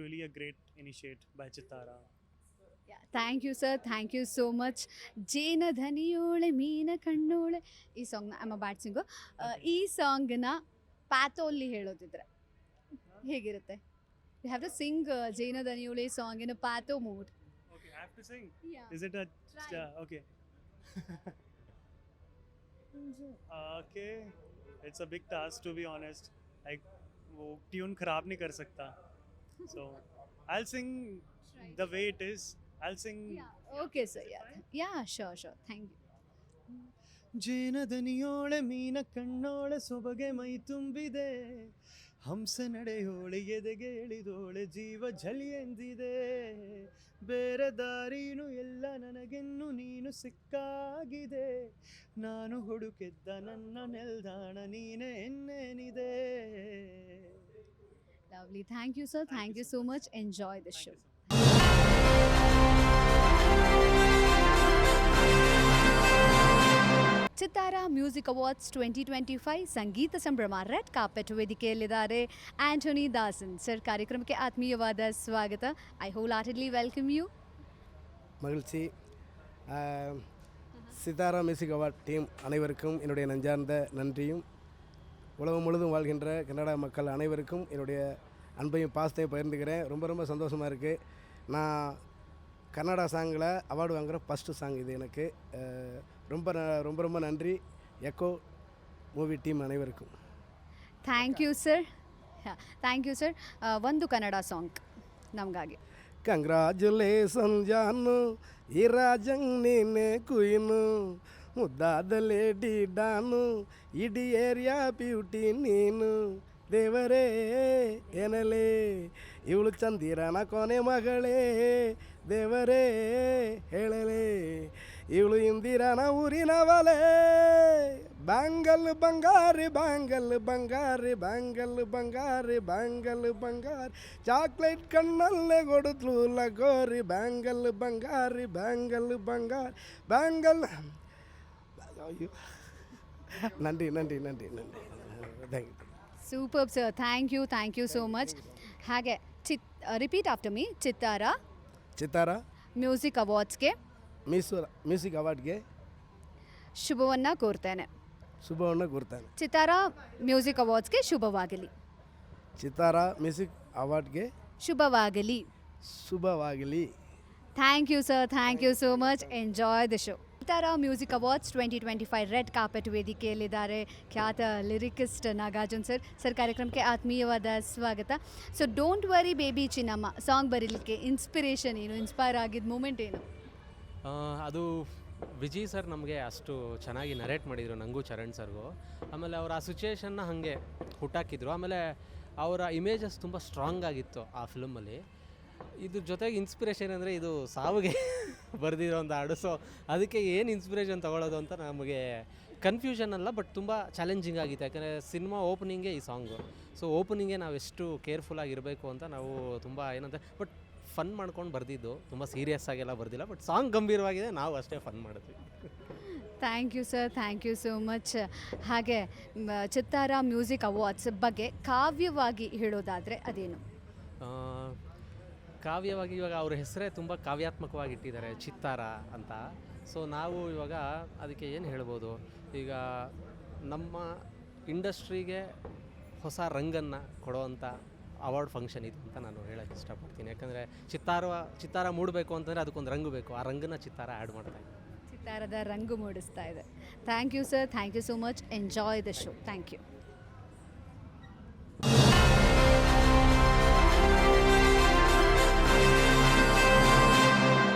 really a great initiative by Chittara. Thank you sir, thank you so much. ಜೇನ ಧನಿಯೋಳೆ ಮೀನ ಕಣ್ಣೋಳೆ ಈ ಸಾಂಗ್ನ I am a bad singer. ಈ ಸಾಂಗ್ನ ಪ್ಯಾಥೋಲ್ಲಿ ಹೇಳೋದಿದ್ರೆ ಹೇಗಿರುತ್ತೆ? You have to sing ಜೇನ ಧನಿಯೋಳೆ song in a pathos mood. Okay, I have to sing. Is it a okay? Okay, it's a big task to be honest. Like वो tune खराब नहीं कर सकता, so I'll sing the way it is. I'll sing. Okay sir, yeah sure, thank you. ಜೇನ ದನಿಯೋಳೆ ಮೀನ ಕಣ್ಣೋಳೆ ಸೊಬಗೆ ಮೈ ತುಂಬಿದೆ, ಹಂಸ ನಡೆಯೋಳೆ ಎದೆಗೆ ಎಳಿದೋಳೆ ಜೀವ ಝಳಿ ಎಂದಿದೆ, ಬೇರೆ ದಾರಿನೂ ಎಲ್ಲ ನನಗೆನ್ನು ನೀನು ಸಿಕ್ಕಾಗಿದೆ, ನಾನು ಹುಡುಕಿದ್ದ ನನ್ನ ನೆಲ್ದಾಣ ನೀನೆ ಎನ್ನೇನಿದೆ. Lovely, thank you sir, thank you so much. Enjoy the show. Chittara music awards 2025 ಸಂಗೀತ ಸಂಭ್ರಮ ರೆಡ್ ಕಾರ್ಪೆಟ್ ವೇದಿಕೆಯಲ್ಲಿದ್ದಾರೆ ಆಂಟೋನಿ ದಾಸನ್ ಸರ್. ಕಾರ್ಯಕ್ರಮಕ್ಕೆ ಆತ್ಮೀಯವಾದ ಸ್ವಾಗತ. I wholeheartedly welcome you. மகிழ்ச்சி. சித்தாரா மியூசிக் அவார்ட் டீம் அனைவருக்கும் என்னுடைய நெஞ்சார்ந்த நன்றியும், உலகம் முழுதும் வாழ்கின்ற கன்னடா மக்கள் அனைவருக்கும் என்னுடைய அன்பையும் பாசத்தையும் பகிர்ந்துக்கிறேன். ரொம்ப ரொம்ப சந்தோஷமாக இருக்குது. நான் கன்னடா சாங்கில் அவார்டு வாங்குகிற ஃபஸ்ட்டு சாங் இது எனக்கு. ரொம்ப ரொம்ப ரொம்ப நன்றி எக்கோ ಮೂವಿ ಟೀಮ್ ಅனைವருக்கும். Thank you sir, thank you sir. ಒಂದು ಕನ್ನಡ ಸಾಂಗ್ ನಮಗಾಗಿ. ಕಂಗ್ರಾಚುಲೇಷನ್ ಜಾನು ಈ ರಾಜಂಗ್ ನೀನೆ ಕುಯ್ನು, ಮುದ್ದಾದ ಲೇಡಿ ಡಾನು ಇಡೀ ಏರಿಯಾ ಬ್ಯೂಟಿ ನೀನು, ದೇವರೇ ಏನಲೇ ಇವಳು ಚಂದಿರನ ಕೊನೆ ಮಗಳೇ, ದೇವರೇ ಹೇಳಲೇ ಇವಳು ಇಂದಿರನ ಊರಿನವಲೇ, ಬ್ಯಾಂಗಲ್ ಬಂಗಾರಿ ಬ್ಯಾಂಗಲ್ ಬಂಗಾರಿ ಬ್ಯಾಂಗಲ್ ಬಂಗಾರಿ ಬ್ಯಾಂಗಲ್ ಬಂಗಾರಿ, ಚಾಕ್ಲೇಟ್ ಕಣ್ಣಲ್ಲೇ ಕೊಡುತ್ತಲು ಲಗೋರಿ, ಬ್ಯಾಂಗಲ್ ಬಂಗಾರಿ ಬ್ಯಾಂಗಲ್ ಬಂಗಾರಿ ಬ್ಯಾಂಗಲ್. ಅಯ್ಯೋ, ನನ್ರಿ ನನ್ರಿ ನನ್ರಿ ನನ್ರಿ thank you. Super sir, thank you so much. ಹಾಗೆ repeat after me. Chittara music ಅವಾರ್ಡ್ಸ್ಗೆ ಮ್ಯೂಸಿಕ್ ಅವಾರ್ಡ್ಗೆ ಶುಭವನ್ನು ಕೋರ್ತೇನೆ. ಚಿತ್ತಾರ ಮ್ಯೂಸಿಕ್ ಅವಾರ್ಡ್ಸ್ಗೆ ಶುಭವಾಗಲಿ. ಚಿತ್ತಾರ ಮ್ಯೂಸಿಕ್ ಅವಾರ್ಡ್ಗೆ ಶುಭವಾಗಲಿ. Thank you sir, thank you so much. Enjoy the show. Chittara music awards 2025 red carpet ವೇದಿಕೆಯಲ್ಲಿದ್ದಾರೆ ಖ್ಯಾತ ಲಿರಿಕಿಸ್ಟ್ ನಾಗಾರ್ಜುನ್ ಸರ್. ಸರ್, ಕಾರ್ಯಕ್ರಮಕ್ಕೆ ಆತ್ಮೀಯವಾದ ಸ್ವಾಗತ. ಸೊ ಡೋಂಟ್ ವರಿ ಬೇಬಿ ಚಿನ್ನಮ್ಮ ಸಾಂಗ್ ಬರೀಲಿಕ್ಕೆ ಇನ್ಸ್ಪಿರೇಷನ್ ಏನು, ಇನ್ಸ್ಪೈರ್ ಆಗಿದ್ದ ಮೂಮೆಂಟ್ ಏನು? ಅದು ವಿಜಯ್ ಸರ್ ನಮಗೆ ಅಷ್ಟು ಚೆನ್ನಾಗಿ ನರೇಟ್ ಮಾಡಿದರು, ನನಗೂ ಚರಣ್ ಸರ್ಗೂ. ಆಮೇಲೆ ಅವರ ಆ ಸಿಚುವೇಶನ್ನ ಹಾಗೆ ಹುಟ್ಟಾಕಿದ್ರು. ಆಮೇಲೆ ಅವರ ಇಮೇಜಸ್ ತುಂಬ ಸ್ಟ್ರಾಂಗ್ ಆಗಿತ್ತು ಆ ಫಿಲ್ಮಲ್ಲಿ. ಇದ್ರ ಜೊತೆಗೆ ಇನ್ಸ್ಪಿರೇಷನ್ ಅಂದರೆ ಇದು ಸಾವಿಗೆ ಬರೆದಿರೋ ಒಂದು ಹಾಡು. ಸೊ ಅದಕ್ಕೆ ಏನು ಇನ್ಸ್ಪಿರೇಷನ್ ತೊಗೊಳ್ಳೋದು ಅಂತ ನಮಗೆ ಕನ್ಫ್ಯೂಷನ್ ಅಲ್ಲ, ಬಟ್ ತುಂಬ ಚಾಲೆಂಜಿಂಗ್ ಆಗಿತ್ತು. ಯಾಕಂದರೆ ಸಿನಿಮಾ ಓಪನಿಂಗೇ ಈ ಸಾಂಗು. ಸೊ ಓಪನಿಂಗೇ ನಾವು ಎಷ್ಟು ಕೇರ್ಫುಲ್ಲಾಗಿರಬೇಕು ಅಂತ ನಾವು ತುಂಬ ಏನಂತ ಬಟ್ ಫನ್ ಮಾಡ್ಕೊಂಡು ಬರೆದಿದ್ದು, ತುಂಬ ಸೀರಿಯಸ್ ಆಗೆಲ್ಲ ಬರೆದಿಲ್ಲ. ಬಟ್ ಸಾಂಗ್ ಗಂಭೀರವಾಗಿದೆ, ನಾವು ಅಷ್ಟೇ ಫನ್ ಮಾಡಿದ್ವಿ. Thank you sir, thank you so much. ಹಾಗೆ ಚಿತ್ತಾರ ಮ್ಯೂಸಿಕ್ ಅವಾರ್ಡ್ಸ್ ಬಗ್ಗೆ ಕಾವ್ಯವಾಗಿ ಹೇಳೋದಾದರೆ ಅದೇನು? ಕಾವ್ಯವಾಗಿ ಇವಾಗ ಅವ್ರ ಹೆಸರೇ ತುಂಬ ಕಾವ್ಯಾತ್ಮಕವಾಗಿ ಇಟ್ಟಿದ್ದಾರೆ, ಚಿತ್ತಾರ ಅಂತ. ಸೊ ನಾವು ಇವಾಗ ಅದಕ್ಕೆ ಏನು ಹೇಳ್ಬೋದು, ಈಗ ನಮ್ಮ ಇಂಡಸ್ಟ್ರಿಗೆ ಹೊಸ ರಂಗನ್ನು ಕೊಡೋವಂಥ ಅವಾರ್ಡ್ ಫಂಕ್ಷನ್ ಇದು ಅಂತ ನಾನು ಹೇಳೋಕ್ಕೆ ಇಷ್ಟಪಡ್ತೀನಿ. ಯಾಕಂದರೆ ಚಿತ್ತಾರ ಮೂಡಬೇಕು ಅಂತಂದರೆ ಅದಕ್ಕೊಂದು ರಂಗು ಬೇಕು. ಆ ರಂಗನ್ನ ಚಿತ್ತಾರ ಆ್ಯಡ್ ಮಾಡ್ತಾಯಿದೆ. ಚಿತ್ತಾರದ ರಂಗು ಮೂಡಿಸ್ತಾ ಇದೆ. Thank you sir, thank you so much. Enjoy the show. Thank you.